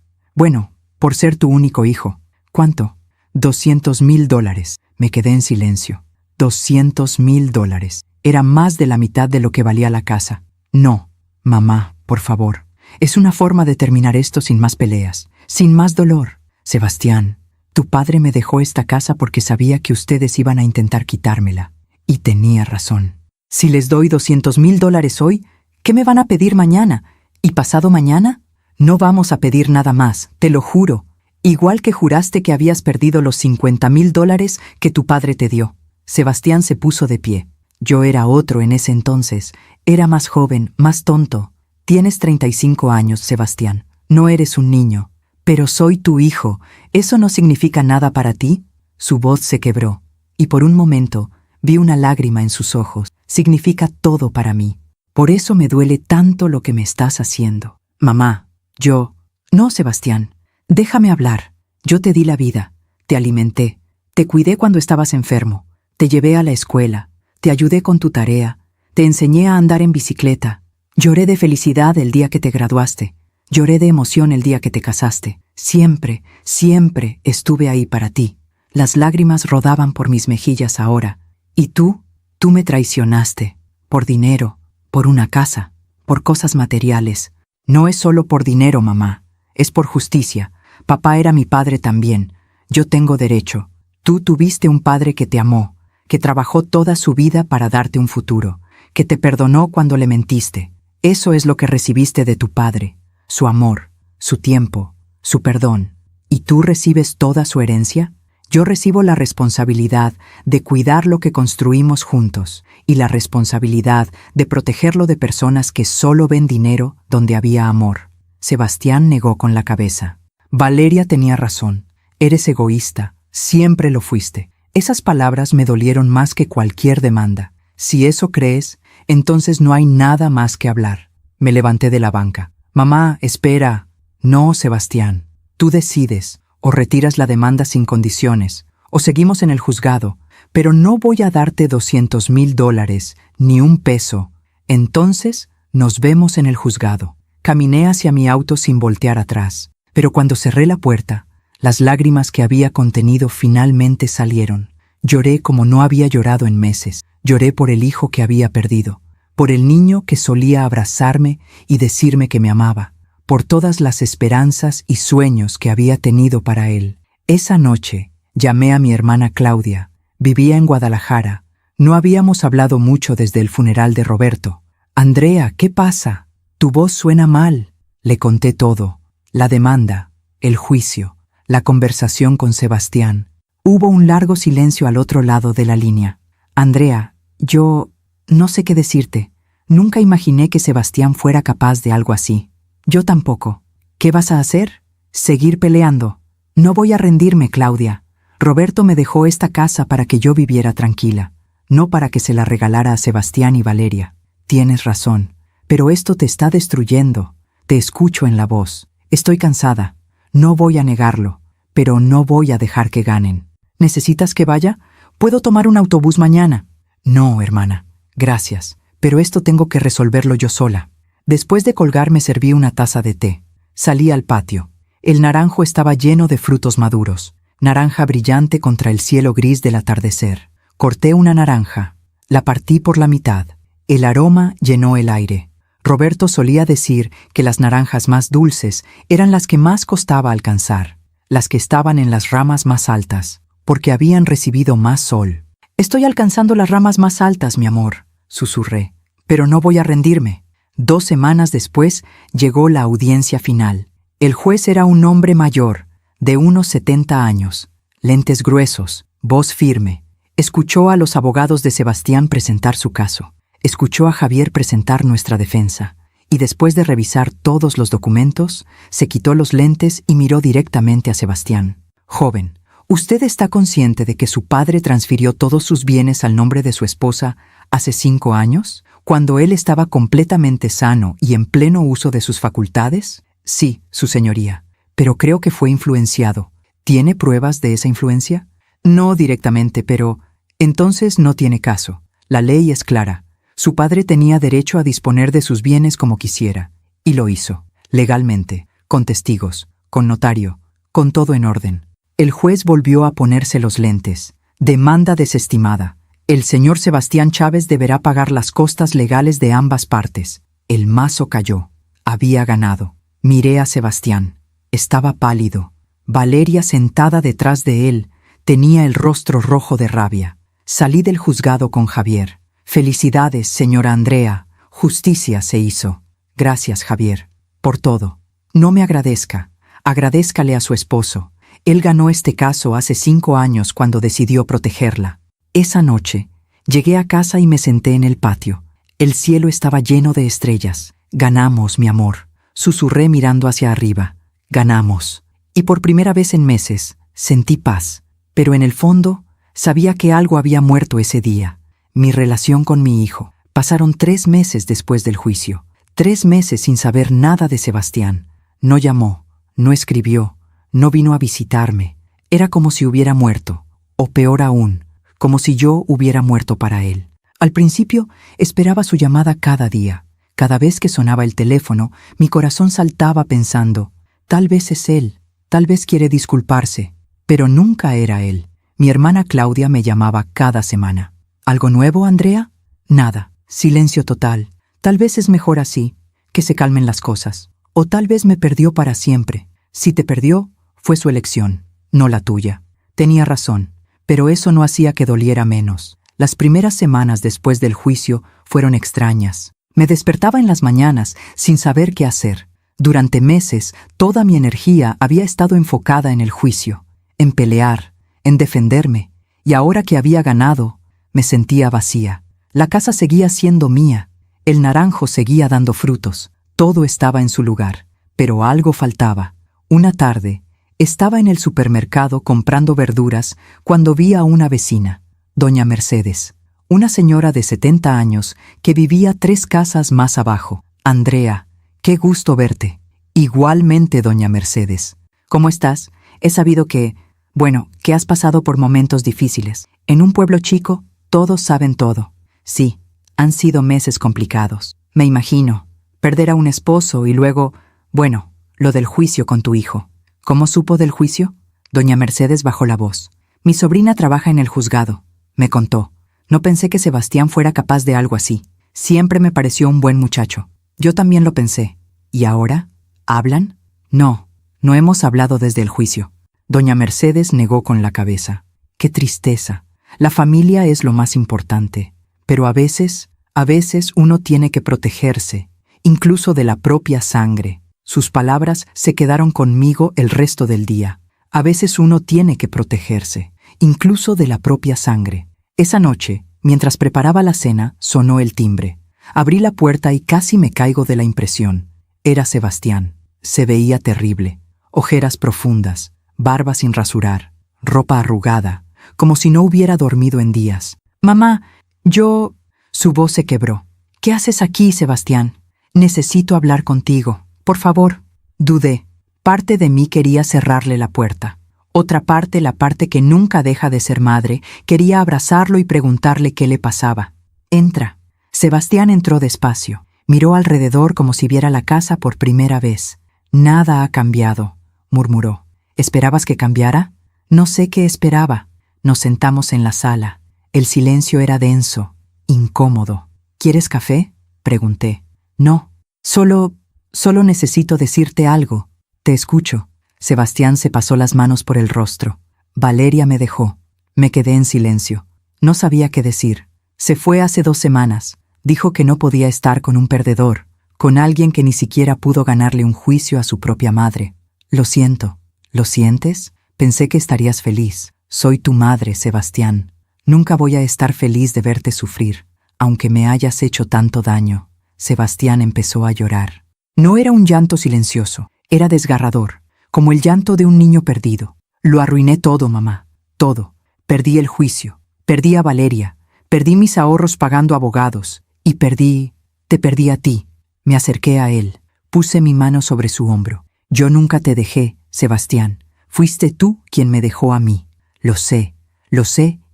ser tu único hijo. ¿Cuánto? $200,000. Me quedé en silencio. $200,000. Era más de la mitad de lo que valía la casa. No, mamá, por favor. Es una forma de terminar esto sin más peleas, sin más dolor. Sebastián, tu padre me dejó esta casa porque sabía que ustedes iban a intentar quitármela. Y tenía razón. Si les doy $200,000 hoy, ¿qué me van a pedir mañana? ¿Y pasado mañana? No vamos a pedir nada más, te lo juro. Igual que juraste que habías perdido los $50,000 que tu padre te dio. Sebastián se puso de pie. Yo era otro en ese entonces. Era más joven, más tonto. Tienes 35 años, Sebastián. No eres un niño. Pero soy tu hijo. ¿Eso no significa nada para ti? Su voz se quebró. Y por un momento vi una lágrima en sus ojos. Significa todo para mí. Por eso me duele tanto lo que me estás haciendo. Mamá, yo... No, Sebastián. Déjame hablar. Yo te di la vida. Te alimenté. Te cuidé cuando estabas enfermo. Te llevé a la escuela. Te ayudé con tu tarea. Te enseñé a andar en bicicleta. Lloré de felicidad el día que te graduaste. Lloré de emoción el día que te casaste. Siempre, siempre estuve ahí para ti. Las lágrimas rodaban por mis mejillas ahora. Y tú me traicionaste. Por dinero, por una casa, por cosas materiales. No es solo por dinero, mamá. Es por justicia. Papá era mi padre también. Yo tengo derecho. Tú tuviste un padre que te amó, que trabajó toda su vida para darte un futuro, que te perdonó cuando le mentiste. Eso es lo que recibiste de tu padre. Su amor, su tiempo, su perdón. ¿Y tú recibes toda su herencia? Yo recibo la responsabilidad de cuidar lo que construimos juntos y la responsabilidad de protegerlo de personas que solo ven dinero donde había amor. Sebastián negó con la cabeza. Valeria tenía razón. Eres egoísta. Siempre lo fuiste. Esas palabras me dolieron más que cualquier demanda. Si eso crees, entonces no hay nada más que hablar. Me levanté de la banca. Mamá, espera. No, Sebastián. Tú decides. O retiras la demanda sin condiciones, o seguimos en el juzgado, pero no voy a darte $200,000, ni un peso. Entonces, nos vemos en el juzgado. Caminé hacia mi auto sin voltear atrás, pero cuando cerré la puerta, las lágrimas que había contenido finalmente salieron. Lloré como no había llorado en meses. Lloré por el hijo que había perdido, por el niño que solía abrazarme y decirme que me amaba, por todas las esperanzas y sueños que había tenido para él. Esa noche llamé a mi hermana Claudia. Vivía en Guadalajara. No habíamos hablado mucho desde el funeral de Roberto. Andrea, ¿qué pasa? Tu voz suena mal. Le conté todo. La demanda, el juicio, la conversación con Sebastián. Hubo un largo silencio al otro lado de la línea. Andrea, yo no sé qué decirte. Nunca imaginé que Sebastián fuera capaz de algo así. Yo tampoco. ¿Qué vas a hacer? Seguir peleando. No voy a rendirme, Claudia. Roberto me dejó esta casa para que yo viviera tranquila, no para que se la regalara a Sebastián y Valeria. Tienes razón, pero esto te está destruyendo. Te escucho en la voz. Estoy cansada. No voy a negarlo, pero no voy a dejar que ganen. ¿Necesitas que vaya? ¿Puedo tomar un autobús mañana? No, hermana. Gracias, pero esto tengo que resolverlo yo sola. Después de colgar me serví una taza de té. Salí al patio. El naranjo estaba lleno de frutos maduros, naranja brillante contra el cielo gris del atardecer. Corté una naranja, la partí por la mitad. El aroma llenó el aire. Roberto solía decir que las naranjas más dulces eran las que más costaba alcanzar, las que estaban en las ramas más altas, porque habían recibido más sol. «Estoy alcanzando las ramas más altas, mi amor», susurré, «pero no voy a rendirme». 2 semanas después llegó la audiencia final. El juez era un hombre mayor, de unos 70 años, lentes gruesos, voz firme. Escuchó a los abogados de Sebastián presentar su caso. Escuchó a Javier presentar nuestra defensa, y después de revisar todos los documentos, se quitó los lentes y miró directamente a Sebastián. «Joven, ¿usted está consciente de que su padre transfirió todos sus bienes al nombre de su esposa hace 5 años, cuando él estaba completamente sano y en pleno uso de sus facultades?» «Sí, su señoría, pero creo que fue influenciado. ¿Tiene pruebas de esa influencia?» «No directamente, pero entonces no tiene caso. La ley es clara. Su padre tenía derecho a disponer de sus bienes como quisiera, y lo hizo, legalmente, con testigos, con notario, con todo en orden». El juez volvió a ponerse los lentes. «Demanda desestimada. El señor Sebastián Chávez deberá pagar las costas legales de ambas partes». El mazo cayó. Había ganado. Miré a Sebastián. Estaba pálido. Valeria, sentada detrás de él, tenía el rostro rojo de rabia. Salí del juzgado con Javier. «Felicidades, señora Andrea. Justicia se hizo. Gracias, Javier, por todo. No me agradezca. Agradézcale a su esposo. Él ganó este caso hace 5 años cuando decidió protegerla». Esa noche, llegué a casa y me senté en el patio. El cielo estaba lleno de estrellas. «Ganamos, mi amor», susurré mirando hacia arriba. «Ganamos». Y por primera vez en meses, sentí paz. Pero en el fondo, sabía que algo había muerto ese día. Mi relación con mi hijo. Pasaron 3 meses después del juicio. 3 meses sin saber nada de Sebastián. No llamó, no escribió, no vino a visitarme. Era como si hubiera muerto, o peor aún, como si yo hubiera muerto para él. Al principio, esperaba su llamada cada día. Cada vez que sonaba el teléfono, mi corazón saltaba pensando, tal vez es él, tal vez quiere disculparse. Pero nunca era él. Mi hermana Claudia me llamaba cada semana. «¿Algo nuevo, Andrea?» Nada. Silencio total. Tal vez es mejor así, que se calmen las cosas. O tal vez me perdió para siempre. Si te perdió, fue su elección, no la tuya. Tenía razón, pero eso no hacía que doliera menos. Las primeras semanas después del juicio fueron extrañas. Me despertaba en las mañanas sin saber qué hacer. Durante meses, toda mi energía había estado enfocada en el juicio, en pelear, en defenderme, y ahora que había ganado, me sentía vacía. La casa seguía siendo mía, el naranjo seguía dando frutos, todo estaba en su lugar, pero algo faltaba. Una tarde, estaba en el supermercado comprando verduras cuando vi a una vecina, doña Mercedes, una señora de 70 años que vivía 3 casas más abajo. «Andrea, qué gusto verte». «Igualmente, doña Mercedes. ¿Cómo estás? He sabido que has pasado por momentos difíciles. En un pueblo chico, todos saben todo». «Sí, han sido meses complicados. Me imagino. Perder a un esposo y luego, lo del juicio con tu hijo». «¿Cómo supo del juicio?» Doña Mercedes bajó la voz. «Mi sobrina trabaja en el juzgado», me contó. «No pensé que Sebastián fuera capaz de algo así. Siempre me pareció un buen muchacho». «Yo también lo pensé». «¿Y ahora? ¿Hablan?» «No, no hemos hablado desde el juicio». Doña Mercedes negó con la cabeza. «Qué tristeza. La familia es lo más importante. Pero a veces uno tiene que protegerse, incluso de la propia sangre». Sus palabras se quedaron conmigo el resto del día. A veces uno tiene que protegerse, incluso de la propia sangre. Esa noche, mientras preparaba la cena, sonó el timbre. Abrí la puerta y casi me caigo de la impresión. Era Sebastián. Se veía terrible. Ojeras profundas, barba sin rasurar, ropa arrugada, como si no hubiera dormido en días. «Mamá, yo...» Su voz se quebró. «¿Qué haces aquí, Sebastián? Necesito hablar contigo. Por favor». Dudé. Parte de mí quería cerrarle la puerta. Otra parte, la parte que nunca deja de ser madre, quería abrazarlo y preguntarle qué le pasaba. «Entra». Sebastián entró despacio. Miró alrededor como si viera la casa por primera vez. Nada ha cambiado. murmuró. ¿Esperabas que cambiara? No sé qué esperaba. Nos sentamos en la sala. El silencio era denso, incómodo. ¿Quieres café?, pregunté. No, solo necesito decirte algo. Te escucho. Sebastián se pasó las manos por el rostro. Valeria me dejó. Me quedé en silencio. No sabía qué decir. Se fue hace 2 semanas. Dijo que no podía estar con un perdedor, con alguien que ni siquiera pudo ganarle un juicio a su propia madre. Lo siento. ¿Lo sientes? Pensé que estarías feliz. Soy tu madre, Sebastián. Nunca voy a estar feliz de verte sufrir, aunque me hayas hecho tanto daño. Sebastián empezó a llorar. No era un llanto silencioso, era desgarrador, como el llanto de un niño perdido. Lo arruiné todo, mamá, todo. Perdí el juicio, perdí a Valeria, perdí mis ahorros pagando abogados, y te perdí a ti. Me acerqué a él, puse mi mano sobre su hombro. Yo nunca te dejé, Sebastián. Fuiste tú quien me dejó a mí. Lo sé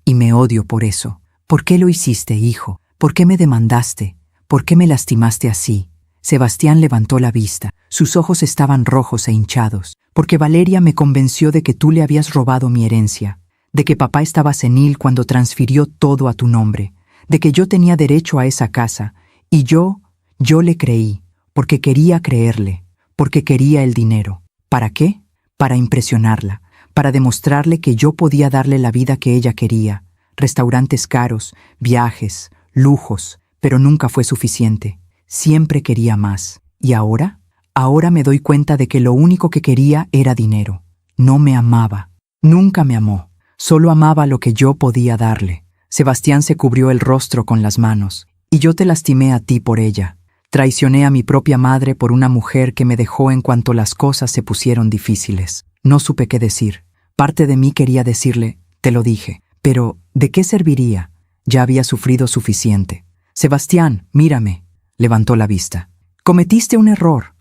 y me odio por eso. ¿Por qué lo hiciste, hijo? ¿Por qué me demandaste? ¿Por qué me lastimaste así? Sebastián levantó la vista. Sus ojos estaban rojos e hinchados, porque Valeria me convenció de que tú le habías robado mi herencia, de que papá estaba senil cuando transfirió todo a tu nombre, de que yo tenía derecho a esa casa, y yo le creí, porque quería creerle, porque quería el dinero. ¿Para qué? Para impresionarla, para demostrarle que yo podía darle la vida que ella quería, restaurantes caros, viajes, lujos, pero nunca fue suficiente. Siempre quería más. ¿Y ahora? Ahora me doy cuenta de que lo único que quería era dinero. No me amaba. Nunca me amó. Solo amaba lo que yo podía darle. Sebastián se cubrió el rostro con las manos. Y yo te lastimé a ti por ella. Traicioné a mi propia madre por una mujer que me dejó en cuanto las cosas se pusieron difíciles. No supe qué decir. Parte de mí quería decirle, te lo dije. Pero, ¿de qué serviría? Ya había sufrido suficiente. Sebastián, mírame. Levantó la vista. Cometiste un error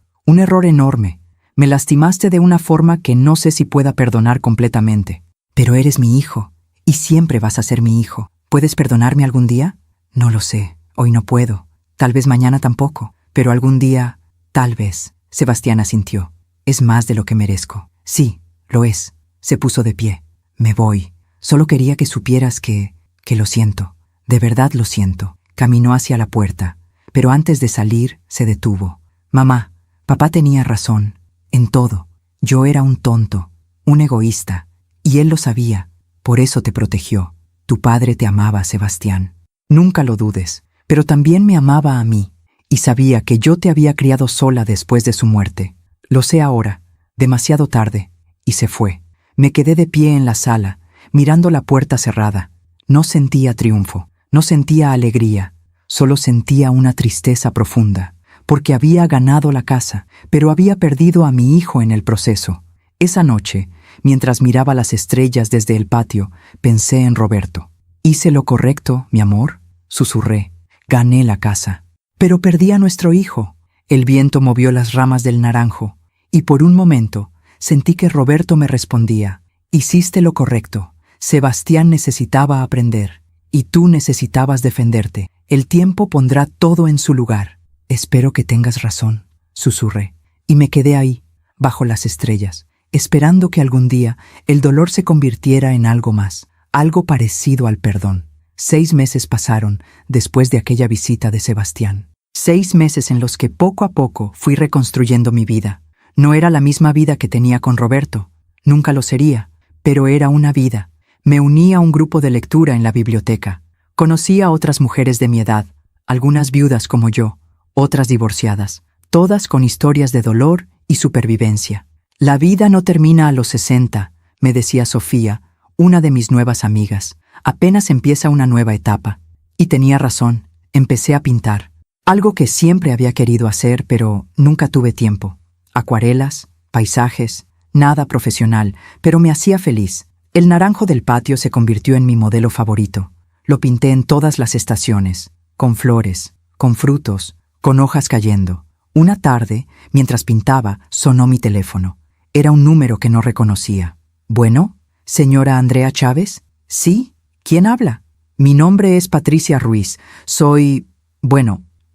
enorme. Me lastimaste de una forma que no sé si pueda perdonar completamente. Pero eres mi hijo, y siempre vas a ser mi hijo. ¿Puedes perdonarme algún día? No lo sé. Hoy no puedo. Tal vez mañana tampoco. Pero algún día, tal vez. Sebastián asintió. Es más de lo que merezco. Sí, lo es. Se puso de pie. Me voy. Solo quería que supieras que lo siento. De verdad lo siento. Caminó hacia la puerta, pero antes de salir se detuvo. Mamá, papá tenía razón. En todo. Yo era un tonto, un egoísta, y él lo sabía. Por eso te protegió. Tu padre te amaba, Sebastián. Nunca lo dudes, pero también me amaba a mí, y sabía que yo te había criado sola después de su muerte. Lo sé ahora, demasiado tarde, y se fue. Me quedé de pie en la sala, mirando la puerta cerrada. No sentía triunfo, no sentía alegría, solo sentía una tristeza profunda, porque había ganado la casa, pero había perdido a mi hijo en el proceso. Esa noche, mientras miraba las estrellas desde el patio, pensé en Roberto. «Hice lo correcto, mi amor», susurré. «Gané la casa. Pero perdí a nuestro hijo». El viento movió las ramas del naranjo, y por un momento sentí que Roberto me respondía. «Hiciste lo correcto. Sebastián necesitaba aprender, y tú necesitabas defenderte. El tiempo pondrá todo en su lugar». «Espero que tengas razón», susurré, y me quedé ahí, bajo las estrellas, esperando que algún día el dolor se convirtiera en algo más, algo parecido al perdón. 6 meses pasaron después de aquella visita de Sebastián. 6 meses en los que poco a poco fui reconstruyendo mi vida. No era la misma vida que tenía con Roberto, nunca lo sería, pero era una vida. Me uní a un grupo de lectura en la biblioteca. Conocí a otras mujeres de mi edad, algunas viudas como yo, otras divorciadas, todas con historias de dolor y supervivencia. «La vida no termina a los 60», me decía Sofía, una de mis nuevas amigas. «Apenas empieza una nueva etapa». Y tenía razón, empecé a pintar. Algo que siempre había querido hacer, pero nunca tuve tiempo. Acuarelas, paisajes, nada profesional, pero me hacía feliz. El naranjo del patio se convirtió en mi modelo favorito. Lo pinté en todas las estaciones, con flores, con frutos, con hojas cayendo. Una tarde, mientras pintaba, sonó mi teléfono. Era un número que no reconocía. «¿Bueno? ¿Señora Andrea Chávez?» «Sí. ¿Quién habla?» «Mi nombre es Patricia Ruiz. Soy...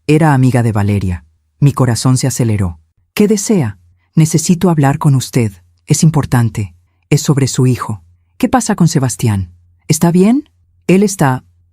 era amiga de Valeria». Mi corazón se aceleró. «¿Qué desea?» «Necesito hablar con usted. Es importante. Es sobre su hijo. ¿Qué pasa con Sebastián? ¿Está bien? Él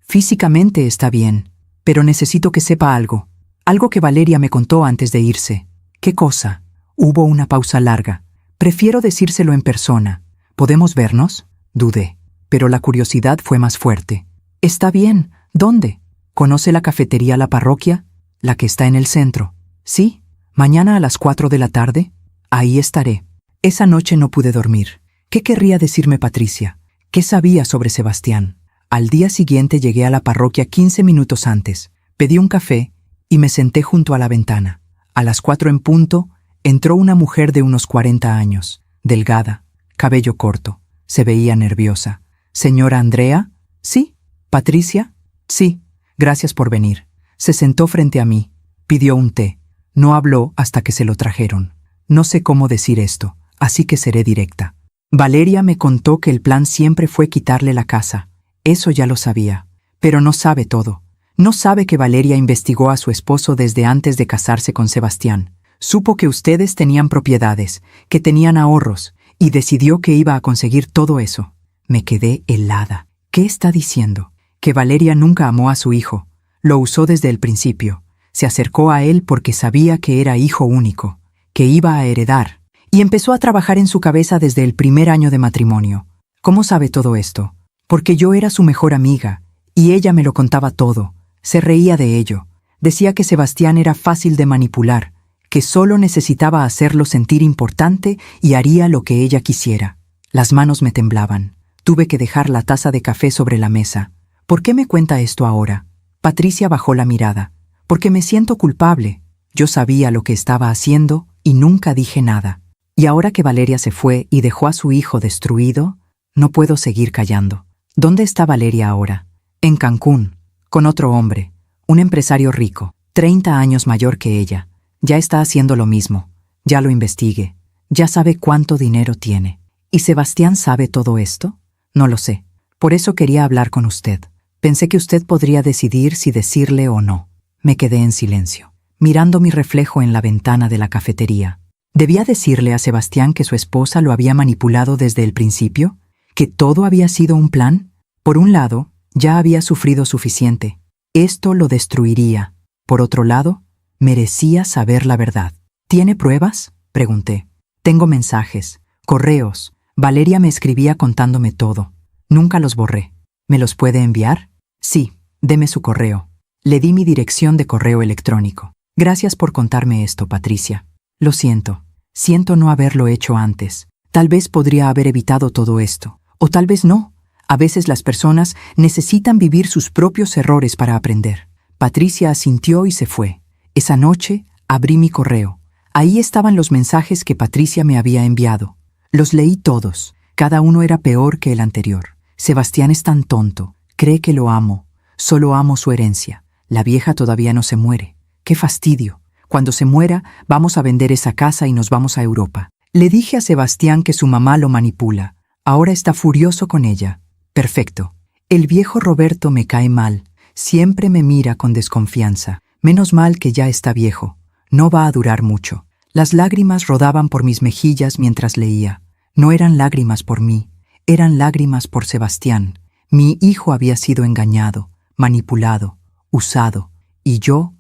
físicamente está bien, pero necesito que sepa algo. Algo que Valeria me contó antes de irse. ¿Qué cosa? Hubo una pausa larga. Prefiero decírselo en persona. ¿Podemos vernos? Dudé, pero la curiosidad fue más fuerte. Está bien. ¿Dónde? ¿Conoce la cafetería La Parroquia? La que está en el centro. ¿Sí? ¿Mañana a las 4 de la tarde? Ahí estaré. Esa noche no pude dormir. ¿Qué querría decirme Patricia? ¿Qué sabía sobre Sebastián? Al día siguiente llegué a la parroquia 15 minutos antes. Pedí un café y me senté junto a la ventana. A las 4 en punto, entró una mujer de unos 40 años, delgada, cabello corto. Se veía nerviosa. ¿Señora Andrea? ¿Sí? ¿Patricia? Sí. Gracias por venir. Se sentó frente a mí. Pidió un té. No habló hasta que se lo trajeron. No sé cómo decir esto, así que seré directa. Valeria me contó que el plan siempre fue quitarle la casa. Eso ya lo sabía. Pero no sabe todo. No sabe que Valeria investigó a su esposo desde antes de casarse con Sebastián. Supo que ustedes tenían propiedades, que tenían ahorros, y decidió que iba a conseguir todo eso. Me quedé helada. ¿Qué está diciendo? Que Valeria nunca amó a su hijo. Lo usó desde el principio. Se acercó a él porque sabía que era hijo único, que iba a heredar, y empezó a trabajar en su cabeza desde el primer año de matrimonio. ¿Cómo sabe todo esto? Porque yo era su mejor amiga, y ella me lo contaba todo. Se reía de ello. Decía que Sebastián era fácil de manipular, que solo necesitaba hacerlo sentir importante y haría lo que ella quisiera. Las manos me temblaban. Tuve que dejar la taza de café sobre la mesa. ¿Por qué me cuenta esto ahora? Patricia bajó la mirada. Porque me siento culpable. Yo sabía lo que estaba haciendo y nunca dije nada. Y ahora que Valeria se fue y dejó a su hijo destruido, no puedo seguir callando. ¿Dónde está Valeria ahora? En Cancún, con otro hombre, un empresario rico, 30 años mayor que ella. Ya está haciendo lo mismo. Ya lo investigué. Ya sabe cuánto dinero tiene. ¿Y Sebastián sabe todo esto? No lo sé. Por eso quería hablar con usted. Pensé que usted podría decidir si decirle o no. Me quedé en silencio, mirando mi reflejo en la ventana de la cafetería. ¿Debía decirle a Sebastián que su esposa lo había manipulado desde el principio? ¿Que todo había sido un plan? Por un lado, ya había sufrido suficiente. Esto lo destruiría. Por otro lado, merecía saber la verdad. ¿Tiene pruebas? Pregunté. Tengo mensajes, correos. Valeria me escribía contándome todo. Nunca los borré. ¿Me los puede enviar? Sí, deme su correo. Le di mi dirección de correo electrónico. Gracias por contarme esto, Patricia. Lo siento. Siento no haberlo hecho antes. Tal vez podría haber evitado todo esto. O tal vez no. A veces las personas necesitan vivir sus propios errores para aprender. Patricia asintió y se fue. Esa noche abrí mi correo. Ahí estaban los mensajes que Patricia me había enviado. Los leí todos. Cada uno era peor que el anterior. Sebastián es tan tonto. Cree que lo amo. Solo amo su herencia. La vieja todavía no se muere. ¡Qué fastidio! Cuando se muera, vamos a vender esa casa y nos vamos a Europa. Le dije a Sebastián que su mamá lo manipula. Ahora está furioso con ella. Perfecto. El viejo Roberto me cae mal. Siempre me mira con desconfianza. Menos mal que ya está viejo. No va a durar mucho. Las lágrimas rodaban por mis mejillas mientras leía. No eran lágrimas por mí. Eran lágrimas por Sebastián. Mi hijo había sido engañado, manipulado, usado. Y yo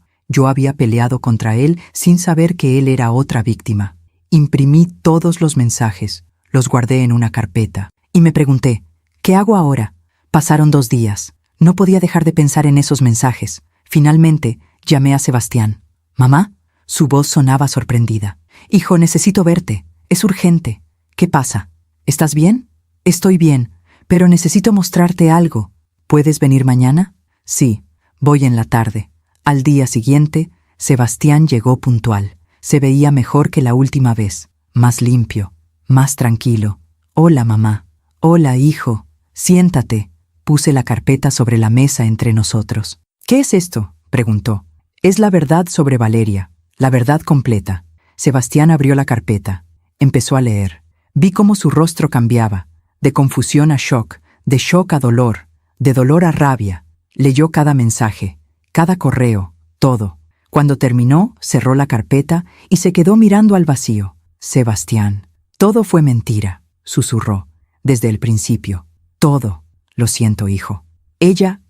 había peleado contra él sin saber que él era otra víctima. Imprimí todos los mensajes. Los guardé en una carpeta. Y me pregunté, ¿qué hago ahora? Pasaron 2 días. No podía dejar de pensar en esos mensajes. Finalmente, llamé a Sebastián. ¿Mamá? Su voz sonaba sorprendida. Hijo, necesito verte. Es urgente. ¿Qué pasa? ¿Estás bien? Estoy bien, pero necesito mostrarte algo. ¿Puedes venir mañana? Sí, voy en la tarde. Al día siguiente, Sebastián llegó puntual. Se veía mejor que la última vez. Más limpio, más tranquilo. Hola, mamá. Hola, hijo. Siéntate. Puse la carpeta sobre la mesa entre nosotros. ¿Qué es esto? Preguntó. Es la verdad sobre Valeria, la verdad completa. Sebastián abrió la carpeta. Empezó a leer. Vi cómo su rostro cambiaba, de confusión a shock, de shock a dolor, de dolor a rabia. Leyó cada mensaje, cada correo, todo. Cuando terminó, cerró la carpeta y se quedó mirando al vacío. Sebastián, Todo fue mentira, susurró, desde el principio. Todo. Lo siento, hijo. Ella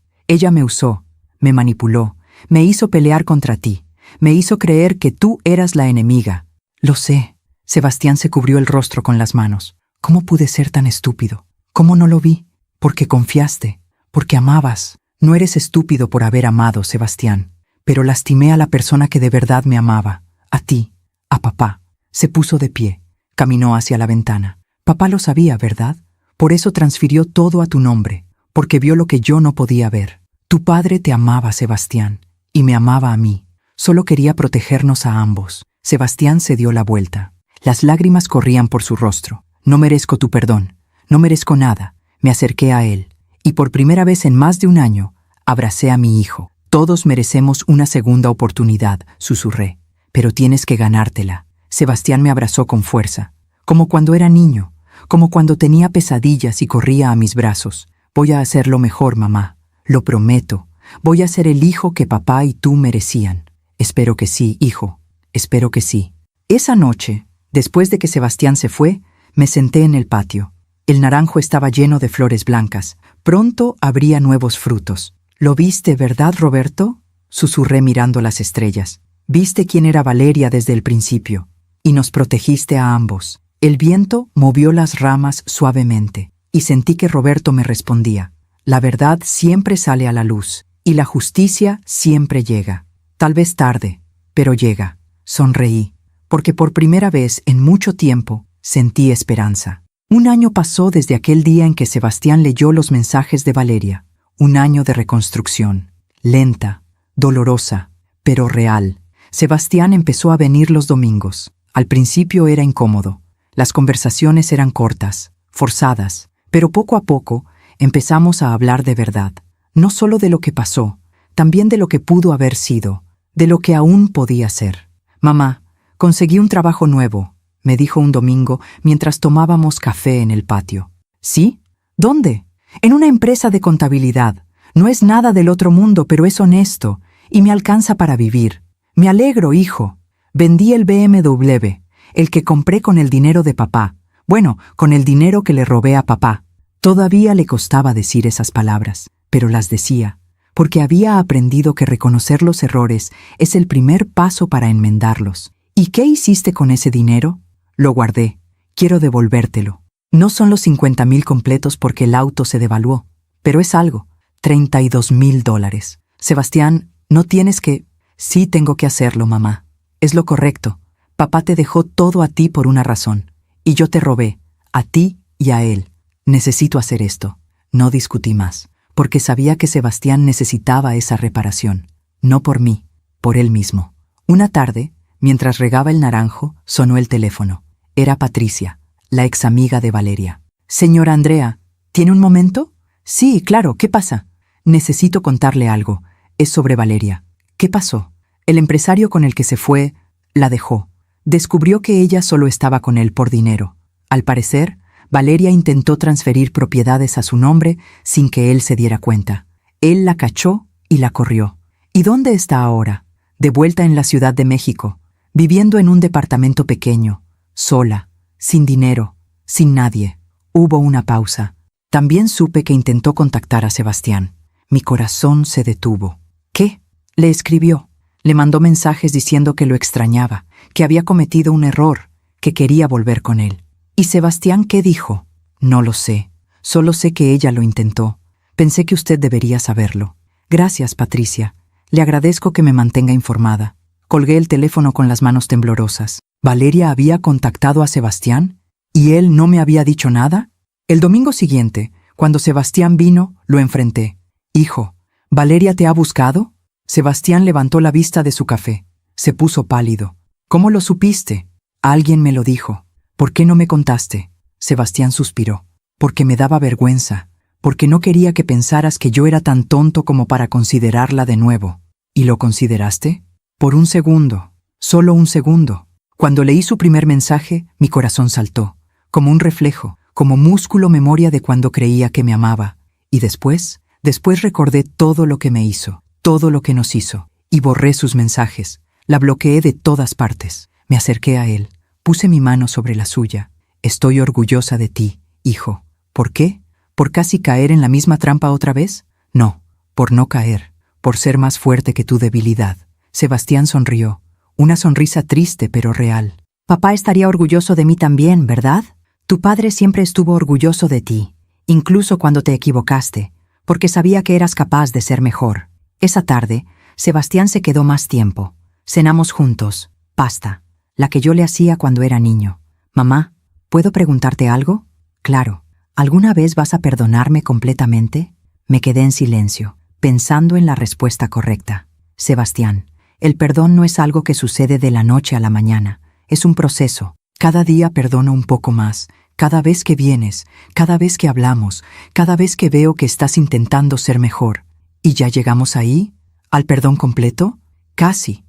me usó, me manipuló, me hizo pelear contra ti, me hizo creer que tú eras la enemiga. Lo sé. Sebastián se cubrió el rostro con las manos. ¿Cómo pude ser tan estúpido? ¿Cómo no lo vi? Porque confiaste, porque amabas. No eres estúpido por haber amado, Sebastián. Pero lastimé a la persona que de verdad me amaba. A ti, a papá. Se puso de pie, caminó hacia la ventana. Papá lo sabía, ¿verdad? Por eso transfirió todo a tu nombre, porque vio lo que yo no podía ver. Tu padre te amaba, Sebastián, y me amaba a mí. Solo quería protegernos a ambos. Sebastián se dio la vuelta. Las lágrimas corrían por su rostro. No merezco tu perdón, no merezco nada. Me acerqué a él, y por primera vez en más de un año, abracé a mi hijo. Todos merecemos una segunda oportunidad, susurré. Pero tienes que ganártela. Sebastián me abrazó con fuerza, como cuando era niño, como cuando tenía pesadillas y corría a mis brazos. Voy a hacerlo mejor, mamá. Lo prometo. Voy a ser el hijo que papá y tú merecían. Espero que sí, hijo. Espero que sí. Esa noche, después de que Sebastián se fue, me senté en el patio. El naranjo estaba lleno de flores blancas. Pronto habría nuevos frutos. ¿Lo viste, verdad, Roberto? Susurré mirando las estrellas. Viste quién era Valeria desde el principio, y nos protegiste a ambos. El viento movió las ramas suavemente, y sentí que Roberto me respondía. La verdad siempre sale a la luz, y la justicia siempre llega. Tal vez tarde, pero llega. Sonreí, porque por primera vez en mucho tiempo sentí esperanza. Un año pasó desde aquel día en que Sebastián leyó los mensajes de Valeria. Un año de reconstrucción, lenta, dolorosa, pero real. Sebastián empezó a venir los domingos. Al principio era incómodo. Las conversaciones eran cortas, forzadas, pero poco a poco empezamos a hablar de verdad. No solo de lo que pasó, también de lo que pudo haber sido, de lo que aún podía ser. Mamá, conseguí un trabajo nuevo, me dijo un domingo mientras tomábamos café en el patio. ¿Sí? ¿Dónde? En una empresa de contabilidad. No es nada del otro mundo, pero es honesto y me alcanza para vivir. Me alegro, hijo. Vendí el BMW, el que compré con el dinero de papá. Bueno, con el dinero que le robé a papá. Todavía le costaba decir esas palabras, pero las decía, porque había aprendido que reconocer los errores es el primer paso para enmendarlos. ¿Y qué hiciste con ese dinero? Lo guardé. Quiero devolvértelo. No son los 50,000 completos porque el auto se devaluó, pero es algo. $32,000. Sebastián, no tienes que... Sí tengo que hacerlo, mamá. Es lo correcto. Papá te dejó todo a ti por una razón, y yo te robé, a ti y a él. Necesito hacer esto. No discutí más, porque sabía que Sebastián necesitaba esa reparación. No por mí, por él mismo. Una tarde, mientras regaba el naranjo, sonó el teléfono. Era Patricia, la ex amiga de Valeria. Señora Andrea, ¿tiene un momento? Sí, claro, ¿qué pasa? Necesito contarle algo. Es sobre Valeria. ¿Qué pasó? El empresario con el que se fue, la dejó. Descubrió que ella solo estaba con él por dinero. Al parecer, Valeria intentó transferir propiedades a su nombre sin que él se diera cuenta. Él la cachó y la corrió. ¿Y dónde está ahora? De vuelta en la Ciudad de México, viviendo en un departamento pequeño, sola, sin dinero, sin nadie. Hubo una pausa. También supe que intentó contactar a Sebastián. Mi corazón se detuvo. ¿Qué? Le escribió. Le mandó mensajes diciendo que lo extrañaba, que había cometido un error, que quería volver con él. ¿Y Sebastián qué dijo? No lo sé. Solo sé que ella lo intentó. Pensé que usted debería saberlo. Gracias, Patricia. Le agradezco que me mantenga informada. Colgué el teléfono con las manos temblorosas. ¿Valeria había contactado a Sebastián? ¿Y él no me había dicho nada? El domingo siguiente, cuando Sebastián vino, lo enfrenté. Hijo, ¿Valeria te ha buscado? Sebastián levantó la vista de su café. Se puso pálido. ¿Cómo lo supiste? Alguien me lo dijo. ¿Por qué no me contaste? Sebastián suspiró. Porque me daba vergüenza. Porque no quería que pensaras que yo era tan tonto como para considerarla de nuevo. ¿Y lo consideraste? Por un segundo. Solo un segundo. Cuando leí su primer mensaje, mi corazón saltó. Como un reflejo, como músculo memoria de cuando creía que me amaba. Y después recordé todo lo que me hizo. Todo lo que nos hizo, y borré sus mensajes. La bloqueé de todas partes. Me acerqué a él, puse mi mano sobre la suya. Estoy orgullosa de ti, hijo. ¿Por qué? ¿Por casi caer en la misma trampa otra vez? No, por no caer, por ser más fuerte que tu debilidad. Sebastián sonrió, una sonrisa triste pero real. Papá estaría orgulloso de mí también, ¿verdad? Tu padre siempre estuvo orgulloso de ti, incluso cuando te equivocaste, porque sabía que eras capaz de ser mejor. Esa tarde, Sebastián se quedó más tiempo. Cenamos juntos, pasta, la que yo le hacía cuando era niño. Mamá, ¿puedo preguntarte algo? Claro. ¿Alguna vez vas a perdonarme completamente? Me quedé en silencio, pensando en la respuesta correcta. Sebastián, el perdón no es algo que sucede de la noche a la mañana. Es un proceso. Cada día perdono un poco más. Cada vez que vienes, cada vez que hablamos, cada vez que veo que estás intentando ser mejor. ¿Y ya llegamos ahí? ¿Al perdón completo? Casi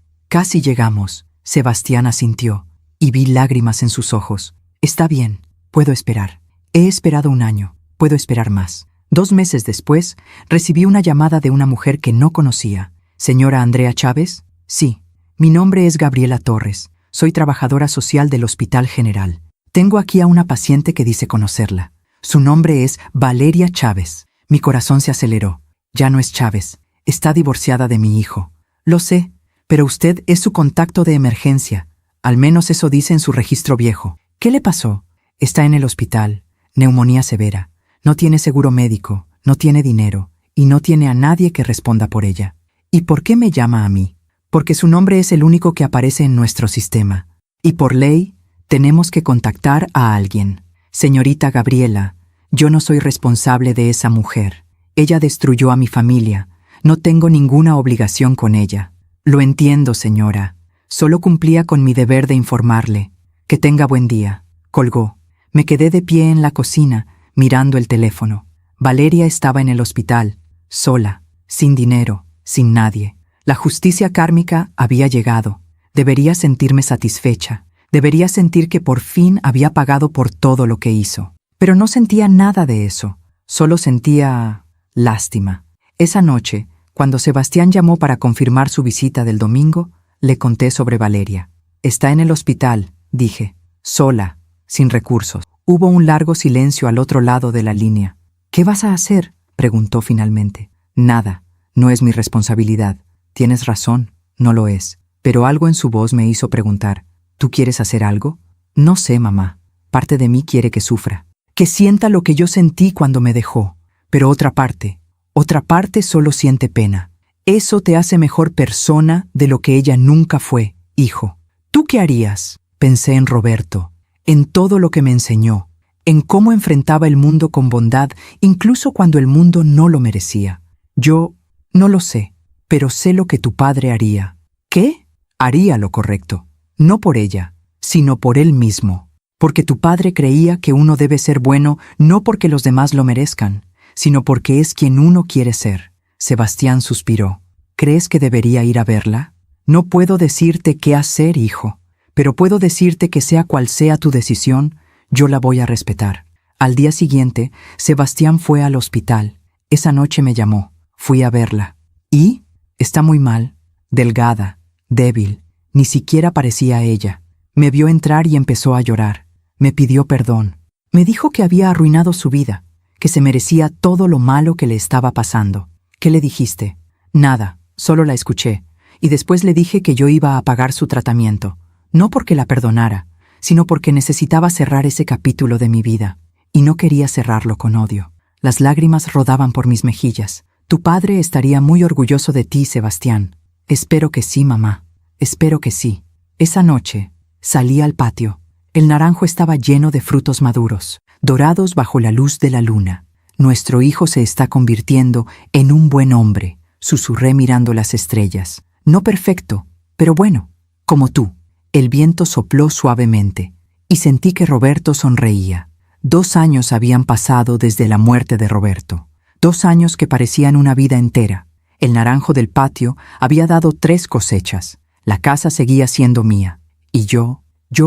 llegamos. Sebastián asintió, y vi lágrimas en sus ojos. Está bien, puedo esperar. He esperado 1 año, puedo esperar más. 2 meses después, recibí una llamada de una mujer que no conocía. ¿Señora Andrea Chávez? Sí, mi nombre es Gabriela Torres. Soy trabajadora social del Hospital General. Tengo aquí a una paciente que dice conocerla. Su nombre es Valeria Chávez. Mi corazón se aceleró. Ya no es Chávez. Está divorciada de mi hijo. Lo sé, pero usted es su contacto de emergencia. Al menos eso dice en su registro viejo. ¿Qué le pasó? Está en el hospital. Neumonía severa. No tiene seguro médico, no tiene dinero y no tiene a nadie que responda por ella. ¿Y por qué me llama a mí? Porque su nombre es el único que aparece en nuestro sistema. Y por ley, tenemos que contactar a alguien. Señorita Gabriela, yo no soy responsable de esa mujer. Ella destruyó a mi familia. No tengo ninguna obligación con ella. Lo entiendo, señora. Solo cumplía con mi deber de informarle. Que tenga buen día. Colgó. Me quedé de pie en la cocina, mirando el teléfono. Valeria estaba en el hospital, sola, sin dinero, sin nadie. La justicia kármica había llegado. Debería sentirme satisfecha. Debería sentir que por fin había pagado por todo lo que hizo. Pero no sentía nada de eso. Solo sentía lástima. Esa noche, cuando Sebastián llamó para confirmar su visita del domingo, le conté sobre Valeria. Está en el hospital, dije, sola, sin recursos. Hubo un largo silencio al otro lado de la línea. ¿Qué vas a hacer?, preguntó finalmente. Nada, no es mi responsabilidad. Tienes razón, no lo es. Pero algo en su voz me hizo preguntar, ¿tú quieres hacer algo? No sé, mamá. Parte de mí quiere que sufra. Que sienta lo que yo sentí cuando me dejó. Pero otra parte solo siente pena. Eso te hace mejor persona de lo que ella nunca fue, hijo. ¿Tú qué harías? Pensé en Roberto, en todo lo que me enseñó, en cómo enfrentaba el mundo con bondad, incluso cuando el mundo no lo merecía. Yo no lo sé, pero sé lo que tu padre haría. ¿Qué? Haría lo correcto, no por ella, sino por él mismo. Porque tu padre creía que uno debe ser bueno no porque los demás lo merezcan, sino porque es quien uno quiere ser. Sebastián suspiró. ¿Crees que debería ir a verla? No puedo decirte qué hacer, hijo, pero puedo decirte que sea cual sea tu decisión, yo la voy a respetar. Al día siguiente, Sebastián fue al hospital. Esa noche me llamó. Fui a verla. ¿Y? Está muy mal, delgada, débil. Ni siquiera parecía ella. Me vio entrar y empezó a llorar. Me pidió perdón. Me dijo que había arruinado su vida, que se merecía todo lo malo que le estaba pasando. ¿Qué le dijiste? Nada, solo la escuché. Y después le dije que yo iba a pagar su tratamiento. No porque la perdonara, sino porque necesitaba cerrar ese capítulo de mi vida. Y no quería cerrarlo con odio. Las lágrimas rodaban por mis mejillas. Tu padre estaría muy orgulloso de ti, Sebastián. Espero que sí, mamá. Espero que sí. Esa noche, salí al patio. El naranjo estaba lleno de frutos maduros, dorados bajo la luz de la luna. Nuestro hijo se está convirtiendo en un buen hombre, susurré mirando las estrellas. No perfecto, pero bueno, como tú. El viento sopló suavemente, y sentí que Roberto sonreía. 2 años habían pasado desde la muerte de Roberto. 2 años que parecían una vida entera. El naranjo del patio había dado 3 cosechas. La casa seguía siendo mía. Y yo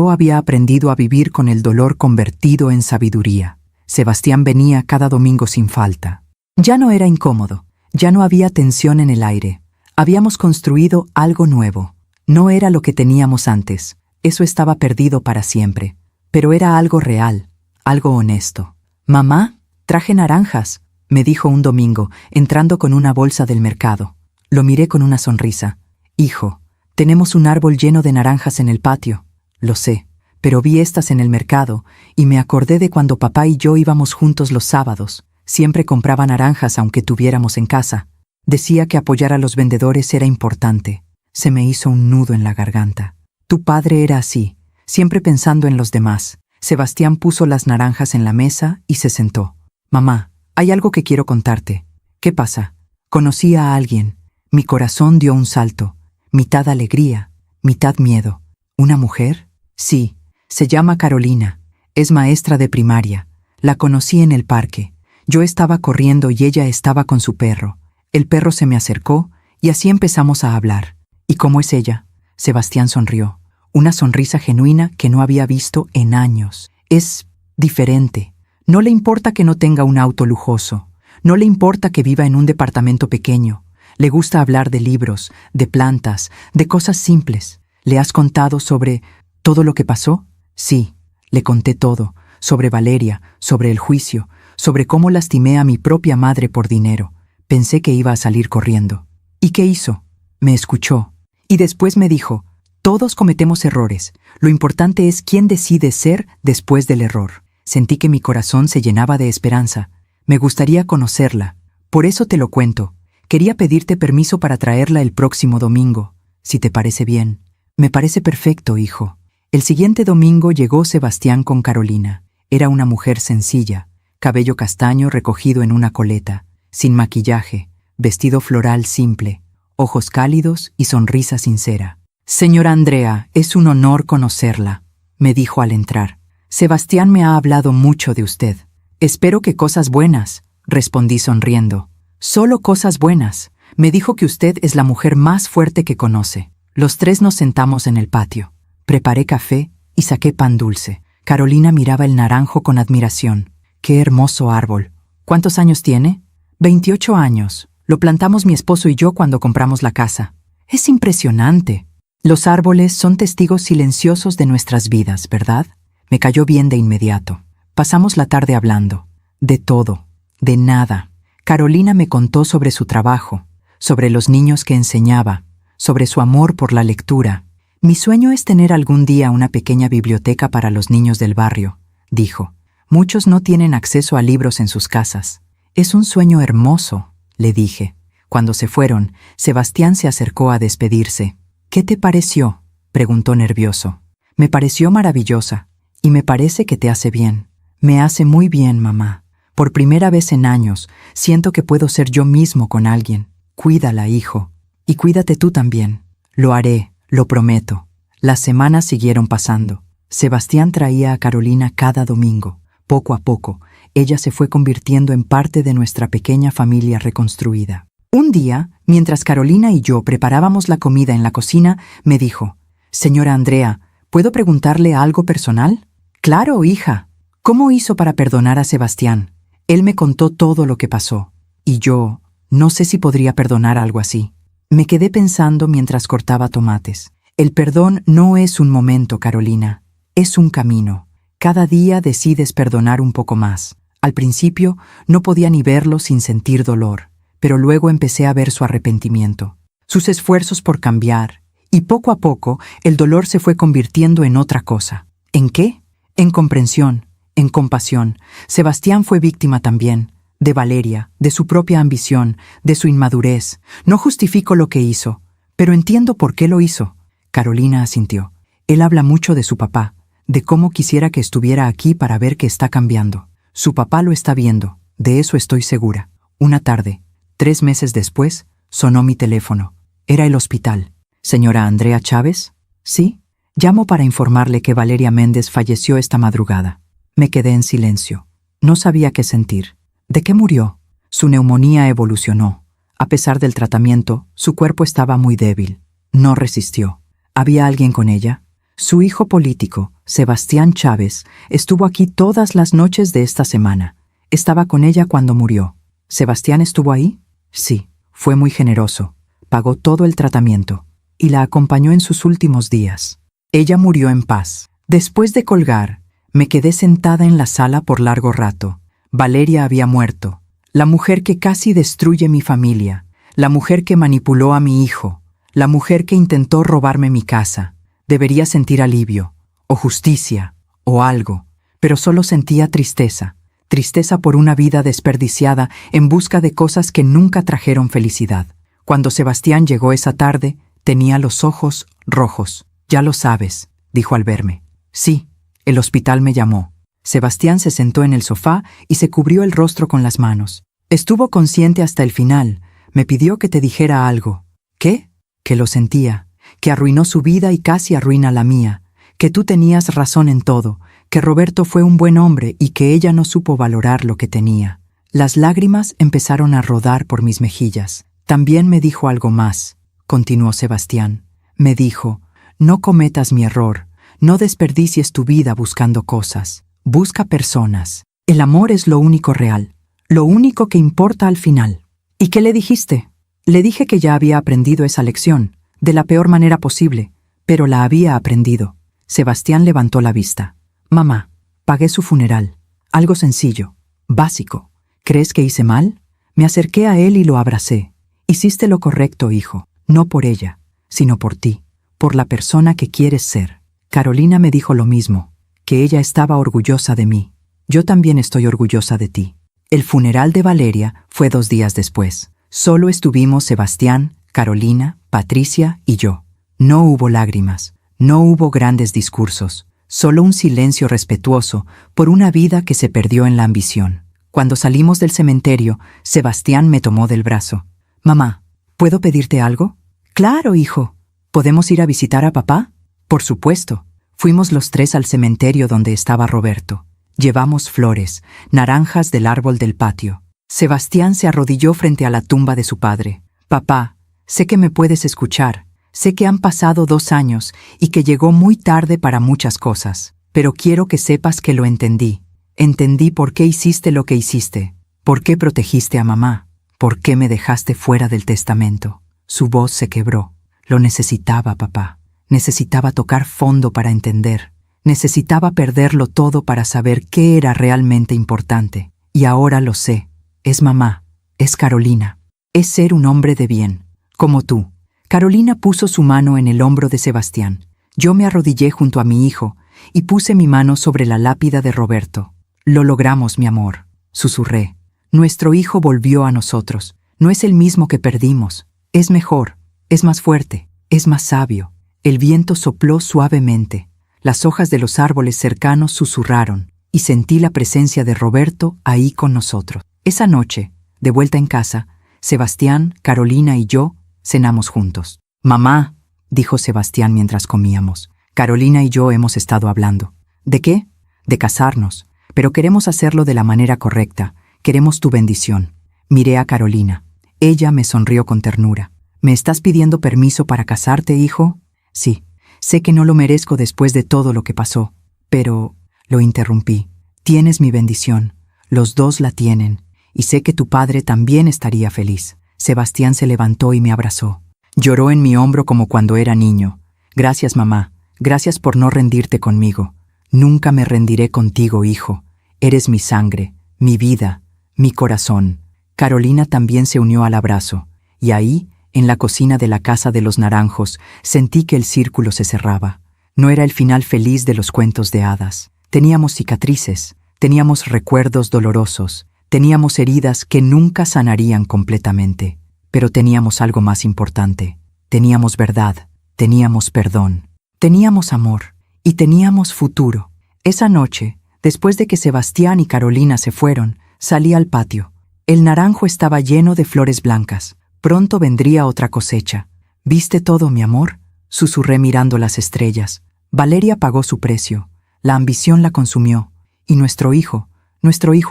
había aprendido a vivir con el dolor convertido en sabiduría. Sebastián venía cada domingo sin falta. Ya no era incómodo, ya no había tensión en el aire. Habíamos construido algo nuevo. No era lo que teníamos antes, eso estaba perdido para siempre. pero era algo real, algo honesto. «Mamá, traje naranjas», me dijo un domingo, entrando con una bolsa del mercado. Lo miré con una sonrisa. «Hijo, tenemos un árbol lleno de naranjas en el patio». «Lo sé, pero vi estas en el mercado y me acordé de cuando papá y yo íbamos juntos los sábados. Siempre compraba naranjas aunque tuviéramos en casa. Decía que apoyar a los vendedores era importante». Se me hizo un nudo en la garganta. Tu padre era así, siempre pensando en los demás. Sebastián puso las naranjas en la mesa y se sentó. «Mamá, hay algo que quiero contarte». «¿Qué pasa?» «Conocí a alguien. Mi corazón dio un salto. Mitad alegría, mitad miedo». «¿Una mujer?» «Sí, se llama Carolina. Es maestra de primaria. La conocí en el parque. Yo estaba corriendo y ella estaba con su perro. El perro se me acercó y así empezamos a hablar». «¿Y cómo es ella?» Sebastián sonrió. Una sonrisa genuina que no había visto en años. «Es diferente. No le importa que no tenga un auto lujoso. No le importa que viva en un departamento pequeño. Le gusta hablar de libros, de plantas, de cosas simples». «¿Le has contado sobre todo lo que pasó?» «Sí, le conté todo. Sobre Valeria, sobre el juicio, sobre cómo lastimé a mi propia madre por dinero. Pensé que iba a salir corriendo». «¿Y qué hizo?» «Me escuchó. Y después me dijo, todos cometemos errores. Lo importante es quién decide ser después del error». Sentí que mi corazón se llenaba de esperanza. Me gustaría conocerla. Por eso te lo cuento. Quería pedirte permiso para traerla el próximo domingo, si te parece bien. «Me parece perfecto, hijo». El siguiente domingo llegó Sebastián con Carolina. Era una mujer sencilla, cabello castaño recogido en una coleta, sin maquillaje, vestido floral simple, ojos cálidos y sonrisa sincera. «Señora Andrea, es un honor conocerla», me dijo al entrar. «Sebastián me ha hablado mucho de usted». «Espero que cosas buenas», respondí sonriendo. «Solo cosas buenas. Me dijo que usted es la mujer más fuerte que conoce». Los tres nos sentamos en el patio. Preparé café y saqué pan dulce. Carolina miraba el naranjo con admiración. «Qué hermoso árbol». «¿Cuántos años tiene?» 28 años. Lo plantamos mi esposo y yo cuando compramos la casa». «Es impresionante». «Los árboles son testigos silenciosos de nuestras vidas, ¿verdad?». Me cayó bien de inmediato. Pasamos la tarde hablando. De todo, de nada. Carolina me contó sobre su trabajo, sobre los niños que enseñaba, sobre su amor por la lectura. «Mi sueño es tener algún día una pequeña biblioteca para los niños del barrio», dijo. «Muchos no tienen acceso a libros en sus casas». «Es un sueño hermoso», le dije. Cuando se fueron, Sebastián se acercó a despedirse. «¿Qué te pareció?», preguntó nervioso. «Me pareció maravillosa, y me parece que te hace bien». «Me hace muy bien, mamá. Por primera vez en años, siento que puedo ser yo mismo con alguien. Cuídala, hijo. Y cuídate tú también». «Lo haré, lo prometo». Las semanas siguieron pasando. Sebastián traía a Carolina cada domingo. Poco a poco, ella se fue convirtiendo en parte de nuestra pequeña familia reconstruida. Un día, mientras Carolina y yo preparábamos la comida en la cocina, me dijo, «Señora Andrea, ¿puedo preguntarle algo personal?». «Claro, hija». «¿Cómo hizo para perdonar a Sebastián?». Él me contó todo lo que pasó, y yo no sé si podría perdonar algo así. Me quedé pensando mientras cortaba tomates. El perdón no es un momento, Carolina, es un camino. Cada día decides perdonar un poco más. Al principio no podía ni verlo sin sentir dolor, pero luego empecé a ver su arrepentimiento, sus esfuerzos por cambiar, y poco a poco el dolor se fue convirtiendo en otra cosa. ¿En qué? En comprensión, en compasión. Sebastián fue víctima también, de Valeria, de su propia ambición, de su inmadurez. No justifico lo que hizo, pero entiendo por qué lo hizo. Carolina asintió. Él habla mucho de su papá, de cómo quisiera que estuviera aquí para ver que está cambiando. Su papá lo está viendo, de eso estoy segura. Una tarde, 3 meses después, sonó mi teléfono. Era el hospital. «¿Señora Andrea Chávez?» «Sí». «Llamo para informarle que Valeria Méndez falleció esta madrugada». Me quedé en silencio. No sabía qué sentir. ¿De qué murió? Su neumonía evolucionó. A pesar del tratamiento, su cuerpo estaba muy débil. No resistió. ¿Había alguien con ella? Su hijo político, Sebastián Chávez, estuvo aquí todas las noches de esta semana. Estaba con ella cuando murió. ¿Sebastián estuvo ahí? Sí, fue muy generoso. Pagó todo el tratamiento y la acompañó en sus últimos días. Ella murió en paz. Después de colgar, Me quedé sentada en la sala por largo rato. Valeria había muerto. La mujer que casi destruye mi familia. La mujer que manipuló a mi hijo. La mujer que intentó robarme mi casa. Debería sentir alivio, o justicia, o algo, pero solo sentía tristeza. Tristeza por una vida desperdiciada en busca de cosas que nunca trajeron felicidad. Cuando Sebastián llegó esa tarde, tenía los ojos rojos. «Ya lo sabes», dijo al verme. «Sí, el hospital me llamó». Sebastián se sentó en el sofá y se cubrió el rostro con las manos. Estuvo consciente hasta el final. Me pidió que te dijera algo. ¿Qué? Que lo sentía, que arruinó su vida y casi arruina la mía, que tú tenías razón en todo, que Roberto fue un buen hombre y que ella no supo valorar lo que tenía. Las lágrimas empezaron a rodar por mis mejillas. También me dijo algo más, continuó Sebastián. Me dijo, no cometas mi error, no desperdicies tu vida buscando cosas, busca personas. El amor es lo único real, lo único que importa al final. ¿Y qué le dijiste? Le dije que ya había aprendido esa lección, de la peor manera posible, pero la había aprendido. Sebastián levantó la vista. Mamá, pagué su funeral. Algo sencillo, básico. ¿Crees que hice mal? Me acerqué a él y lo abracé. Hiciste lo correcto, hijo, no por ella, sino por ti, por la persona que quieres ser. Carolina me dijo lo mismo, que ella estaba orgullosa de mí. Yo también estoy orgullosa de ti. El funeral de Valeria fue 2 días después. Solo estuvimos Sebastián, Carolina, Patricia y yo. No hubo lágrimas, no hubo grandes discursos, solo un silencio respetuoso por una vida que se perdió en la ambición. Cuando salimos del cementerio, Sebastián me tomó del brazo. Mamá, ¿puedo pedirte algo? Claro, hijo. ¿Podemos ir a visitar a papá? Por supuesto. Fuimos los 3 al cementerio donde estaba Roberto. Llevamos flores, naranjas del árbol del patio. Sebastián se arrodilló frente a la tumba de su padre. Papá, sé que me puedes escuchar. Sé que han pasado 2 años y que llegó muy tarde para muchas cosas. Pero quiero que sepas que lo entendí. Entendí por qué hiciste lo que hiciste. Por qué protegiste a mamá. Por qué me dejaste fuera del testamento. Su voz se quebró. Lo necesitaba, papá. Necesitaba tocar fondo para entender. Necesitaba perderlo todo para saber qué era realmente importante. Y ahora lo sé. Es mamá. Es Carolina. Es ser un hombre de bien. Como tú. Carolina puso su mano en el hombro de Sebastián. Yo me arrodillé junto a mi hijo y puse mi mano sobre la lápida de Roberto. Lo logramos, mi amor, susurré. Nuestro hijo volvió a nosotros. No es el mismo que perdimos. Es mejor, es más fuerte, es más sabio. El viento sopló suavemente. Las hojas de los árboles cercanos susurraron y sentí la presencia de Roberto ahí con nosotros. Esa noche, de vuelta en casa, Sebastián, Carolina y yo cenamos juntos. Mamá, dijo Sebastián mientras comíamos, Carolina y yo hemos estado hablando. ¿De qué? De casarnos. Pero queremos hacerlo de la manera correcta. Queremos tu bendición. Miré a Carolina. Ella me sonrió con ternura. ¿Me estás pidiendo permiso para casarte, hijo? Sí. Sé que no lo merezco después de todo lo que pasó. Pero, lo interrumpí. Tienes mi bendición. Los 2 la tienen. Y sé que tu padre también estaría feliz. Sebastián se levantó y me abrazó. Lloró en mi hombro como cuando era niño. Gracias, mamá. Gracias por no rendirte conmigo. Nunca me rendiré contigo, hijo. Eres mi sangre, mi vida, mi corazón. Carolina también se unió al abrazo. Y ahí, en la cocina de la casa de los naranjos, sentí que el círculo se cerraba. No era el final feliz de los cuentos de hadas. Teníamos cicatrices, teníamos recuerdos dolorosos, teníamos heridas que nunca sanarían completamente. Pero teníamos algo más importante. Teníamos verdad, teníamos perdón, teníamos amor y teníamos futuro. Esa noche, después de que Sebastián y Carolina se fueron, salí al patio. El naranjo estaba lleno de flores blancas. Pronto vendría otra cosecha. ¿Viste todo, mi amor? Susurré mirando las estrellas. Valeria pagó su precio. La ambición la consumió. Y nuestro hijo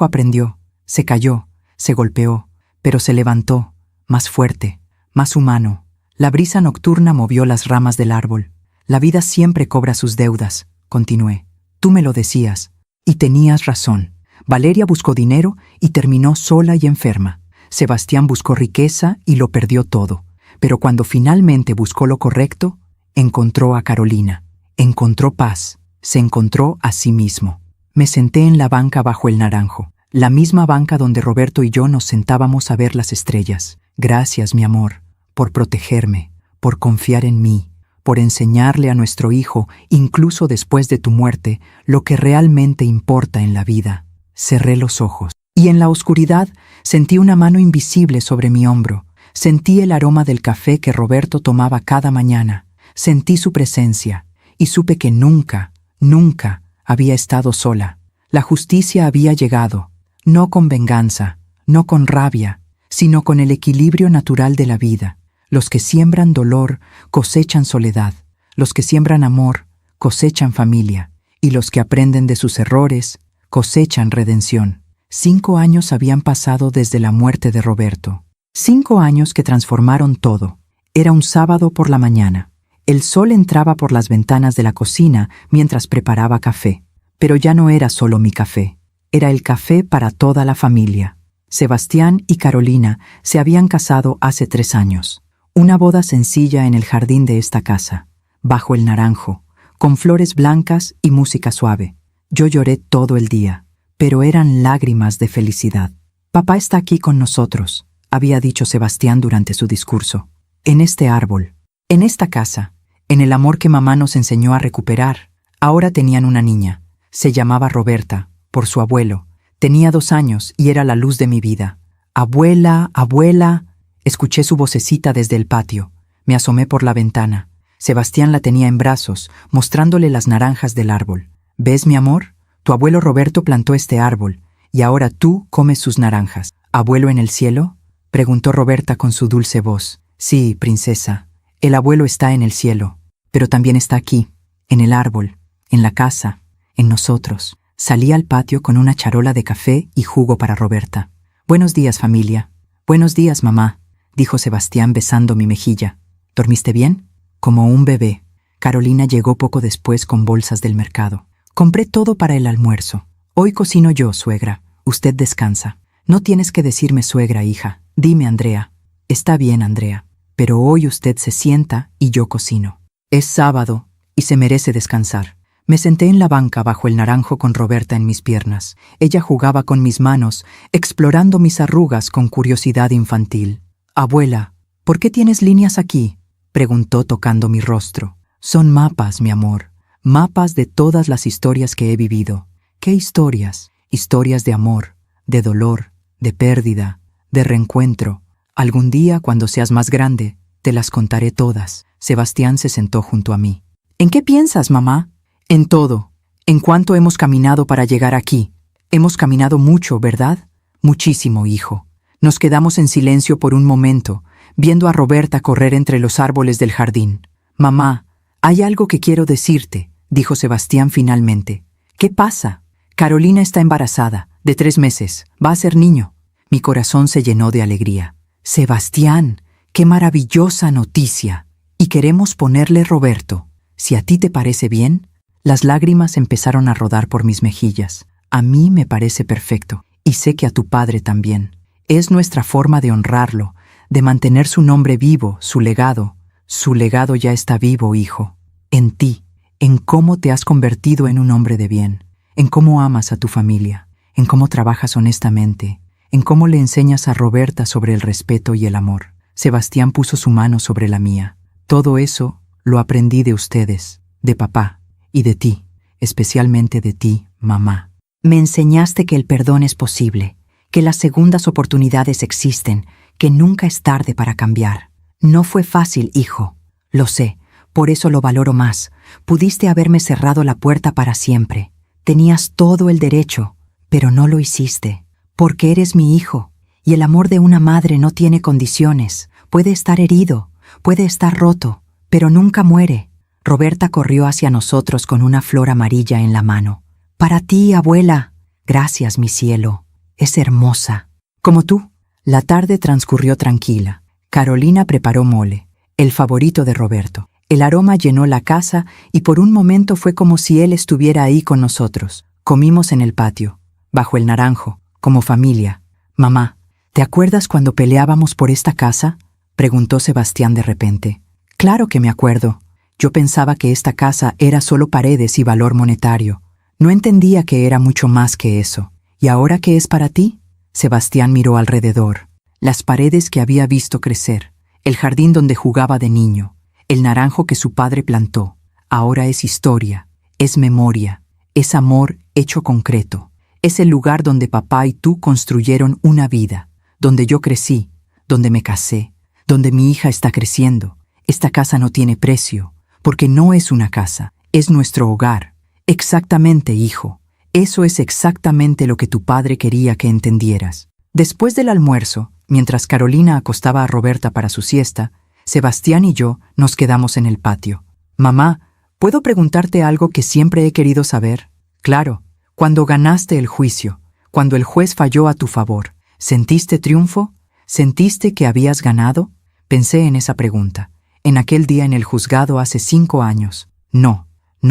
aprendió. Se cayó, se golpeó, pero se levantó, más fuerte, más humano. La brisa nocturna movió las ramas del árbol. La vida siempre cobra sus deudas, continué. Tú me lo decías. Y tenías razón. Valeria buscó dinero y terminó sola y enferma. Sebastián buscó riqueza y lo perdió todo. Pero cuando finalmente buscó lo correcto, encontró a Carolina. Encontró paz. Se encontró a sí mismo. Me senté en la banca bajo el naranjo, la misma banca donde Roberto y yo nos sentábamos a ver las estrellas. Gracias, mi amor, por protegerme, por confiar en mí, por enseñarle a nuestro hijo, incluso después de tu muerte, lo que realmente importa en la vida. Cerré los ojos, y en la oscuridad sentí una mano invisible sobre mi hombro. Sentí el aroma del café que Roberto tomaba cada mañana. Sentí su presencia, y supe que nunca, nunca había estado sola. La justicia había llegado, no con venganza, no con rabia, sino con el equilibrio natural de la vida. Los que siembran dolor cosechan soledad, los que siembran amor cosechan familia, y los que aprenden de sus errores cosechan redención. 5 años habían pasado desde la muerte de Roberto. 5 años que transformaron todo. Era un sábado por la mañana. El sol entraba por las ventanas de la cocina mientras preparaba café. Pero ya no era solo mi café. Era el café para toda la familia. Sebastián y Carolina se habían casado hace 3 años. Una boda sencilla en el jardín de esta casa, bajo el naranjo, con flores blancas y música suave. Yo lloré todo el día, pero eran lágrimas de felicidad. Papá está aquí con nosotros, había dicho Sebastián durante su discurso. En este árbol, en esta casa, en el amor que mamá nos enseñó a recuperar. Ahora tenían una niña. Se llamaba Roberta, por su abuelo. Tenía 2 años y era la luz de mi vida. Abuela, abuela. Escuché su vocecita desde el patio. Me asomé por la ventana. Sebastián la tenía en brazos, mostrándole las naranjas del árbol. ¿Ves, mi amor? Tu abuelo Roberto plantó este árbol, y ahora tú comes sus naranjas. ¿Abuelo en el cielo?, preguntó Roberta con su dulce voz. Sí, princesa, el abuelo está en el cielo, pero también está aquí, en el árbol, en la casa, en nosotros. Salí al patio con una charola de café y jugo para Roberta. Buenos días, familia. Buenos días, mamá, dijo Sebastián besando mi mejilla. ¿Dormiste bien? Como un bebé. Carolina llegó poco después con bolsas del mercado. Compré todo para el almuerzo. Hoy cocino yo, suegra. Usted descansa. No tienes que decirme suegra, hija. Dime, Andrea. Está bien, Andrea. Pero hoy usted se sienta y yo cocino. Es sábado y se merece descansar. Me senté en la banca bajo el naranjo con Roberta en mis piernas. Ella jugaba con mis manos, explorando mis arrugas con curiosidad infantil. Abuela, ¿por qué tienes líneas aquí?, preguntó tocando mi rostro. Son mapas, mi amor. Mapas de todas las historias que he vivido. ¿Qué historias? Historias de amor, de dolor, de pérdida, de reencuentro. Algún día, cuando seas más grande, te las contaré todas. Sebastián se sentó junto a mí. ¿En qué piensas, mamá? En todo. En cuánto hemos caminado para llegar aquí. Hemos caminado mucho, ¿verdad? Muchísimo, hijo. Nos quedamos en silencio por un momento, viendo a Roberta correr entre los árboles del jardín. Mamá, hay algo que quiero decirte, dijo Sebastián finalmente. ¿Qué pasa? Carolina está embarazada, de 3 meses. Va a ser niño. Mi corazón se llenó de alegría. Sebastián, qué maravillosa noticia. Y queremos ponerle Roberto. Si a ti te parece bien. Las lágrimas empezaron a rodar por mis mejillas. A mí me parece perfecto, y sé que a tu padre también. Es nuestra forma de honrarlo, de mantener su nombre vivo, su legado. Su legado ya está vivo, hijo. En ti, en cómo te has convertido en un hombre de bien, en cómo amas a tu familia, en cómo trabajas honestamente, en cómo le enseñas a Roberta sobre el respeto y el amor. Sebastián puso su mano sobre la mía. Todo eso lo aprendí de ustedes, de papá. Y de ti, especialmente de ti, mamá. Me enseñaste que el perdón es posible, que las segundas oportunidades existen, que nunca es tarde para cambiar. No fue fácil, hijo. Lo sé, por eso lo valoro más. Pudiste haberme cerrado la puerta para siempre. Tenías todo el derecho, pero no lo hiciste. Porque eres mi hijo, y el amor de una madre no tiene condiciones. Puede estar herido, puede estar roto, pero nunca muere. Roberta corrió hacia nosotros con una flor amarilla en la mano. Para ti, abuela. Gracias, mi cielo. Es hermosa. Como tú. La tarde transcurrió tranquila. Carolina preparó mole, el favorito de Roberto. El aroma llenó la casa y por un momento fue como si él estuviera ahí con nosotros. Comimos en el patio, bajo el naranjo, como familia. Mamá, ¿te acuerdas cuando peleábamos por esta casa?, preguntó Sebastián de repente. Claro que me acuerdo. Yo pensaba que esta casa era solo paredes y valor monetario. No entendía que era mucho más que eso. ¿Y ahora qué es para ti? Sebastián miró alrededor. Las paredes que había visto crecer, el jardín donde jugaba de niño, el naranjo que su padre plantó. Ahora es historia, es memoria, es amor hecho concreto. Es el lugar donde papá y tú construyeron una vida, donde yo crecí, donde me casé, donde mi hija está creciendo. Esta casa no tiene precio, porque no es una casa, es nuestro hogar. Exactamente, hijo. Eso es exactamente lo que tu padre quería que entendieras. Después del almuerzo, mientras Carolina acostaba a Roberta para su siesta, Sebastián y yo nos quedamos en el patio. Mamá, ¿puedo preguntarte algo que siempre he querido saber? Claro. Cuando ganaste el juicio, cuando el juez falló a tu favor, ¿sentiste triunfo? ¿Sentiste que habías ganado? Pensé en esa pregunta. En aquel día en el juzgado hace 5 años. No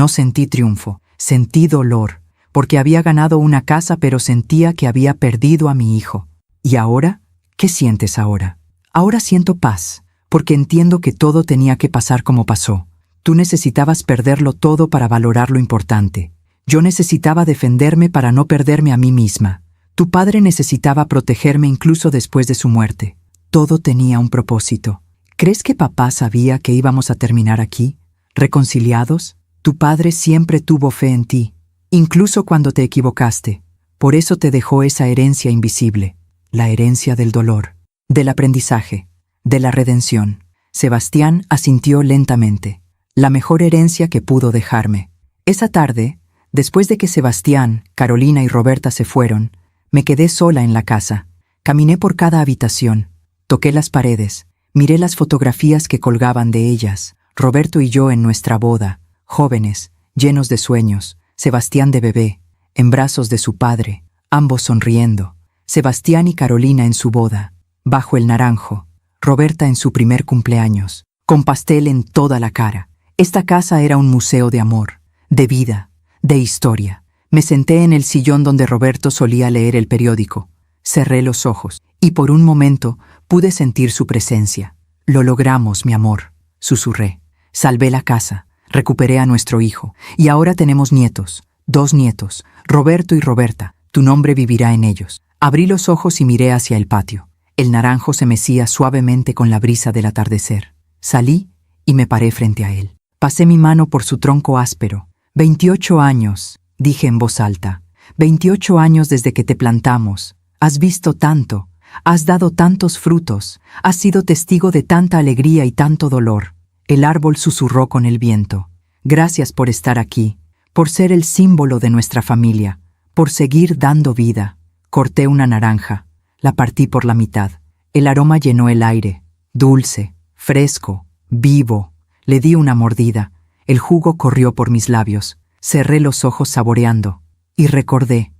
sentí triunfo, sentí dolor, porque había ganado una casa pero sentía que había perdido a mi hijo. ¿Y ahora? ¿Qué sientes ahora? Ahora siento paz, porque entiendo que todo tenía que pasar como pasó. Tú necesitabas perderlo todo para valorar lo importante. Yo necesitaba defenderme para no perderme a mí misma. Tu padre necesitaba protegerme incluso después de su muerte. Todo tenía un propósito. ¿Crees que papá sabía que íbamos a terminar aquí, reconciliados? Tu padre siempre tuvo fe en ti, incluso cuando te equivocaste. Por eso te dejó esa herencia invisible, la herencia del dolor, del aprendizaje, de la redención. Sebastián asintió lentamente. La mejor herencia que pudo dejarme. Esa tarde, después de que Sebastián, Carolina y Roberta se fueron, me quedé sola en la casa. Caminé por cada habitación, toqué las paredes, miré las fotografías que colgaban de ellas, Roberto y yo en nuestra boda, jóvenes, llenos de sueños, Sebastián de bebé, en brazos de su padre, ambos sonriendo, Sebastián y Carolina en su boda, bajo el naranjo, Roberta en su primer cumpleaños, con pastel en toda la cara. Esta casa era un museo de amor, de vida, de historia. Me senté en el sillón donde Roberto solía leer el periódico. Cerré los ojos y por un momento pude sentir su presencia. Lo logramos, mi amor, susurré. Salvé la casa, recuperé a nuestro hijo y ahora tenemos nietos, 2 nietos, Roberto y Roberta. Tu nombre vivirá en ellos. Abrí los ojos y miré hacia el patio. El naranjo se mecía suavemente con la brisa del atardecer. Salí y me paré frente a él. Pasé mi mano por su tronco áspero. 28 años, dije en voz alta. 28 años desde que te plantamos. Has visto tanto, has dado tantos frutos, has sido testigo de tanta alegría y tanto dolor. El árbol susurró con el viento. Gracias por estar aquí, por ser el símbolo de nuestra familia, por seguir dando vida. Corté una naranja, la partí por la mitad. El aroma llenó el aire, dulce, fresco, vivo. Le di una mordida. El jugo corrió por mis labios. Cerré los ojos saboreando. Y recordé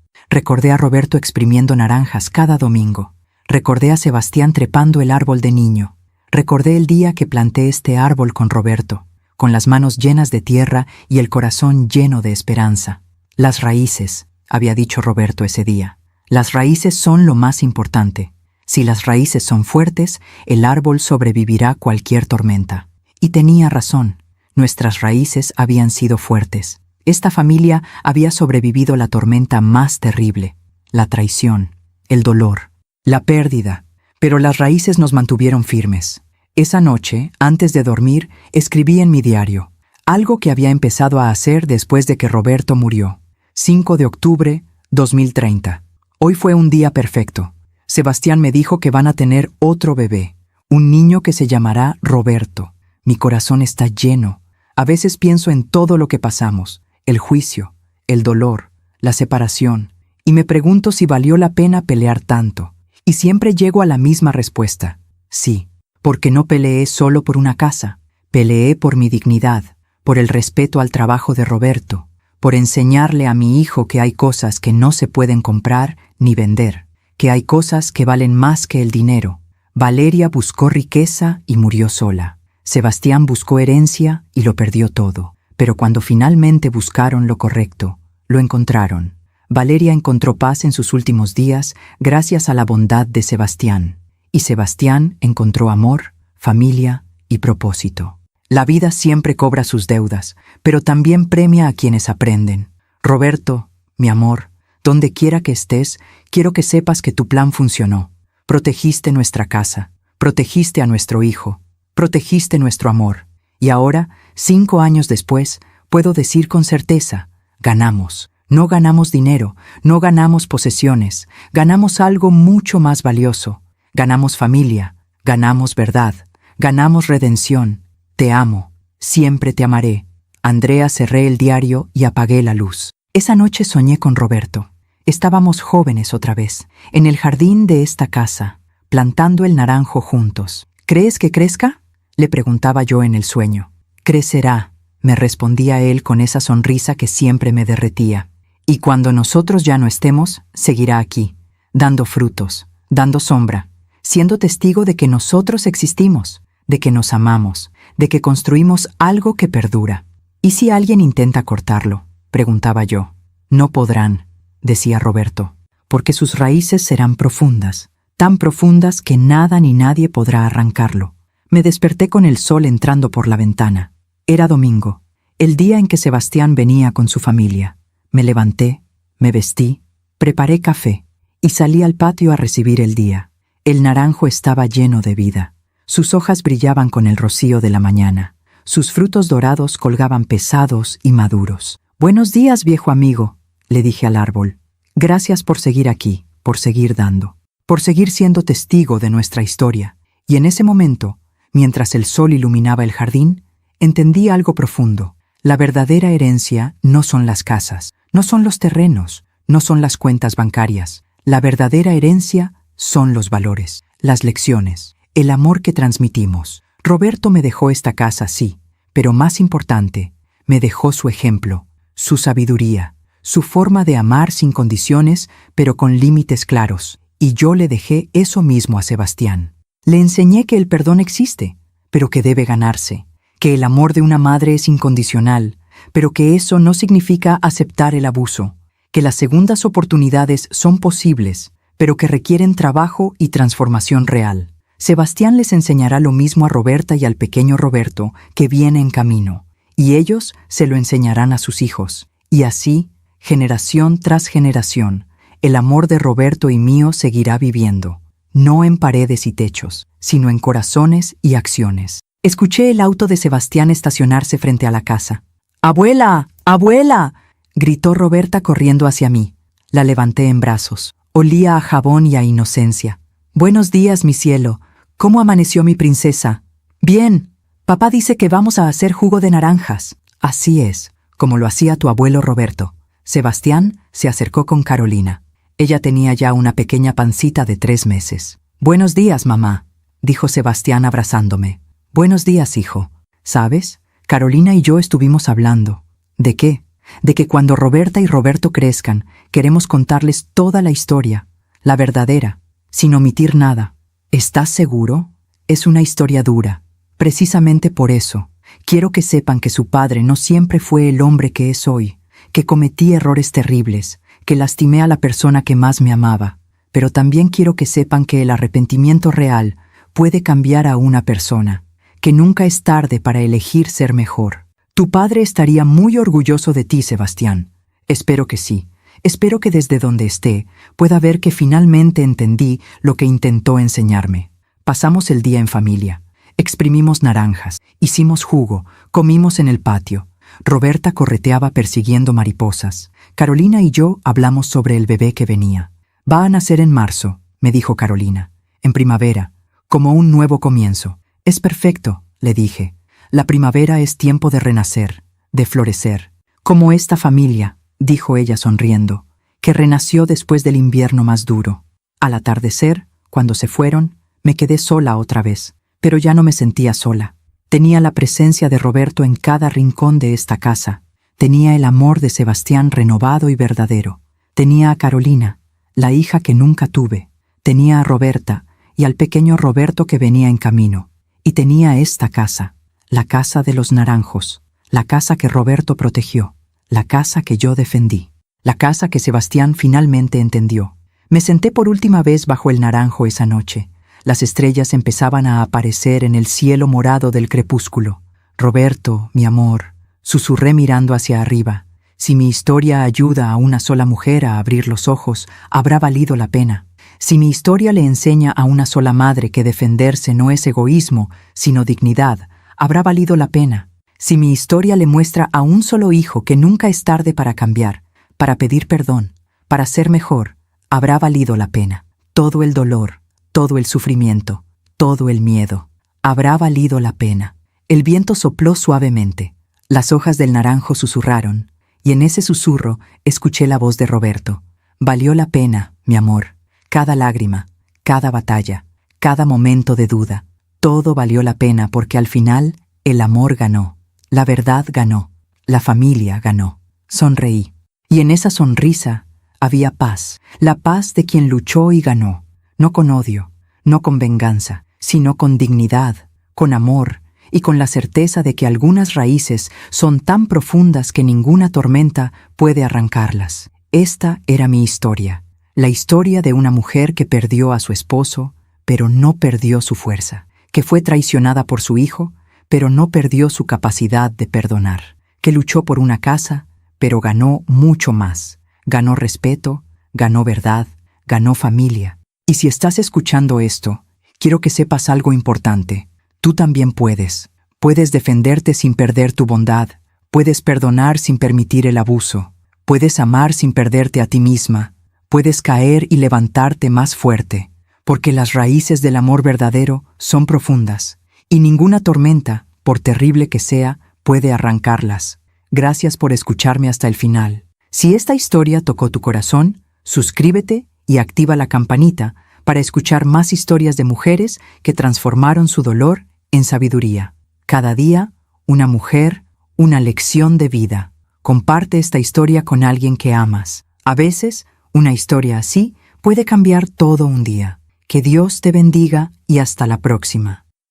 a Roberto exprimiendo naranjas cada domingo. Recordé a Sebastián trepando el árbol de niño. Recordé el día que planté este árbol con Roberto, con las manos llenas de tierra y el corazón lleno de esperanza. Las raíces, había dicho Roberto ese día. Las raíces son lo más importante. Si las raíces son fuertes, el árbol sobrevivirá cualquier tormenta. Y tenía razón. Nuestras raíces habían sido fuertes. Esta familia había sobrevivido la tormenta más terrible, la traición, el dolor, la pérdida, pero las raíces nos mantuvieron firmes. Esa noche, antes de dormir, escribí en mi diario, algo que había empezado a hacer después de que Roberto murió. 5 de octubre, 2030. Hoy fue un día perfecto. Sebastián me dijo que van a tener otro bebé, un niño que se llamará Roberto. Mi corazón está lleno. A veces pienso en todo lo que pasamos, el juicio, el dolor, la separación, y me pregunto si valió la pena pelear tanto. Y siempre llego a la misma respuesta. Sí, porque no peleé solo por una casa. Peleé por mi dignidad, por el respeto al trabajo de Roberto, por enseñarle a mi hijo que hay cosas que no se pueden comprar ni vender, que hay cosas que valen más que el dinero. Valeria buscó riqueza y murió sola. Sebastián buscó herencia y lo perdió todo. Pero cuando finalmente buscaron lo correcto, lo encontraron. Valeria encontró paz en sus últimos días gracias a la bondad de Sebastián. Y Sebastián encontró amor, familia y propósito. La vida siempre cobra sus deudas, pero también premia a quienes aprenden. Roberto, mi amor, donde quiera que estés, quiero que sepas que tu plan funcionó. Protegiste nuestra casa, protegiste a nuestro hijo, protegiste nuestro amor. Y ahora, 5 años después, puedo decir con certeza, ganamos. No ganamos dinero, no ganamos posesiones, ganamos algo mucho más valioso. Ganamos familia, ganamos verdad, ganamos redención. Te amo, siempre te amaré. Andrea, cerré el diario y apagué la luz. Esa noche soñé con Roberto. Estábamos jóvenes otra vez, en el jardín de esta casa, plantando el naranjo juntos. ¿Crees que crezca?, le preguntaba yo en el sueño. Crecerá, me respondía él con esa sonrisa que siempre me derretía. Y cuando nosotros ya no estemos, seguirá aquí, dando frutos, dando sombra, siendo testigo de que nosotros existimos, de que nos amamos, de que construimos algo que perdura. ¿Y si alguien intenta cortarlo?, preguntaba yo. No podrán, decía Roberto, porque sus raíces serán profundas, tan profundas que nada ni nadie podrá arrancarlo. Me desperté con el sol entrando por la ventana. Era domingo, el día en que Sebastián venía con su familia. Me levanté, me vestí, preparé café y salí al patio a recibir el día. El naranjo estaba lleno de vida. Sus hojas brillaban con el rocío de la mañana. Sus frutos dorados colgaban pesados y maduros. Buenos días, viejo amigo, le dije al árbol. Gracias por seguir aquí, por seguir dando, por seguir siendo testigo de nuestra historia. Y en ese momento, mientras el sol iluminaba el jardín, entendí algo profundo. La verdadera herencia no son las casas, no son los terrenos, no son las cuentas bancarias. La verdadera herencia son los valores, las lecciones, el amor que transmitimos. Roberto me dejó esta casa, sí, pero más importante, me dejó su ejemplo, su sabiduría, su forma de amar sin condiciones, pero con límites claros. Y yo le dejé eso mismo a Sebastián. Le enseñé que el perdón existe, pero que debe ganarse, que el amor de una madre es incondicional, pero que eso no significa aceptar el abuso, que las segundas oportunidades son posibles, pero que requieren trabajo y transformación real. Sebastián les enseñará lo mismo a Roberta y al pequeño Roberto, que viene en camino, y ellos se lo enseñarán a sus hijos. Y así, generación tras generación, el amor de Roberto y mío seguirá viviendo, no en paredes y techos, sino en corazones y acciones. Escuché el auto de Sebastián estacionarse frente a la casa. ¡Abuela! ¡Abuela!, gritó Roberta corriendo hacia mí. La levanté en brazos. Olía a jabón y a inocencia. Buenos días, mi cielo. ¿Cómo amaneció mi princesa? Bien. Papá dice que vamos a hacer jugo de naranjas. Así es, como lo hacía tu abuelo Roberto. Sebastián se acercó con Carolina. Ella tenía ya una pequeña pancita de 3 meses. Buenos días, mamá, dijo Sebastián abrazándome. Buenos días, hijo. ¿Sabes? Carolina y yo estuvimos hablando. ¿De qué? De que cuando Roberta y Roberto crezcan, queremos contarles toda la historia, la verdadera, sin omitir nada. ¿Estás seguro? Es una historia dura. Precisamente por eso, quiero que sepan que su padre no siempre fue el hombre que es hoy, que cometí errores terribles, que lastimé a la persona que más me amaba. Pero también quiero que sepan que el arrepentimiento real puede cambiar a una persona, que nunca es tarde para elegir ser mejor. Tu padre estaría muy orgulloso de ti, Sebastián. Espero que sí. Espero que desde donde esté pueda ver que finalmente entendí lo que intentó enseñarme. Pasamos el día en familia. Exprimimos naranjas, hicimos jugo, comimos en el patio. Roberta correteaba persiguiendo mariposas. Carolina y yo hablamos sobre el bebé que venía. Va a nacer en marzo, me dijo Carolina. En primavera, como un nuevo comienzo. Es perfecto, le dije. La primavera es tiempo de renacer, de florecer. Como esta familia, dijo ella sonriendo, que renació después del invierno más duro. Al atardecer, cuando se fueron, me quedé sola otra vez, pero ya no me sentía sola. Tenía la presencia de Roberto en cada rincón de esta casa. Tenía el amor de Sebastián renovado y verdadero. Tenía a Carolina, la hija que nunca tuve. Tenía a Roberta y al pequeño Roberto que venía en camino. Y tenía esta casa, la casa de los naranjos, la casa que Roberto protegió, la casa que yo defendí, la casa que Sebastián finalmente entendió. Me senté por última vez bajo el naranjo esa noche. Las estrellas empezaban a aparecer en el cielo morado del crepúsculo. Roberto, mi amor, susurré mirando hacia arriba. Si mi historia ayuda a una sola mujer a abrir los ojos, habrá valido la pena. Si mi historia le enseña a una sola madre que defenderse no es egoísmo, sino dignidad, habrá valido la pena. Si mi historia le muestra a un solo hijo que nunca es tarde para cambiar, para pedir perdón, para ser mejor, habrá valido la pena. Todo el dolor, todo el sufrimiento, todo el miedo, habrá valido la pena. El viento sopló suavemente, las hojas del naranjo susurraron, y en ese susurro escuché la voz de Roberto. Valió la pena, mi amor. Cada lágrima, cada batalla, cada momento de duda, todo valió la pena porque al final el amor ganó, la verdad ganó, la familia ganó. Sonreí. Y en esa sonrisa había paz, la paz de quien luchó y ganó, no con odio, no con venganza, sino con dignidad, con amor y con la certeza de que algunas raíces son tan profundas que ninguna tormenta puede arrancarlas. Esta era mi historia. La historia de una mujer que perdió a su esposo, pero no perdió su fuerza, que fue traicionada por su hijo, pero no perdió su capacidad de perdonar, que luchó por una casa, pero ganó mucho más. Ganó respeto, ganó verdad, ganó familia. Y si estás escuchando esto, quiero que sepas algo importante. Tú también puedes. Puedes defenderte sin perder tu bondad. Puedes perdonar sin permitir el abuso. Puedes amar sin perderte a ti misma. Puedes caer y levantarte más fuerte, porque las raíces del amor verdadero son profundas, y ninguna tormenta, por terrible que sea, puede arrancarlas. Gracias por escucharme hasta el final. Si esta historia tocó tu corazón, suscríbete y activa la campanita para escuchar más historias de mujeres que transformaron su dolor en sabiduría. Cada día, una mujer, una lección de vida. Comparte esta historia con alguien que amas. A veces, una historia así puede cambiar todo un día. Que Dios te bendiga y hasta la próxima.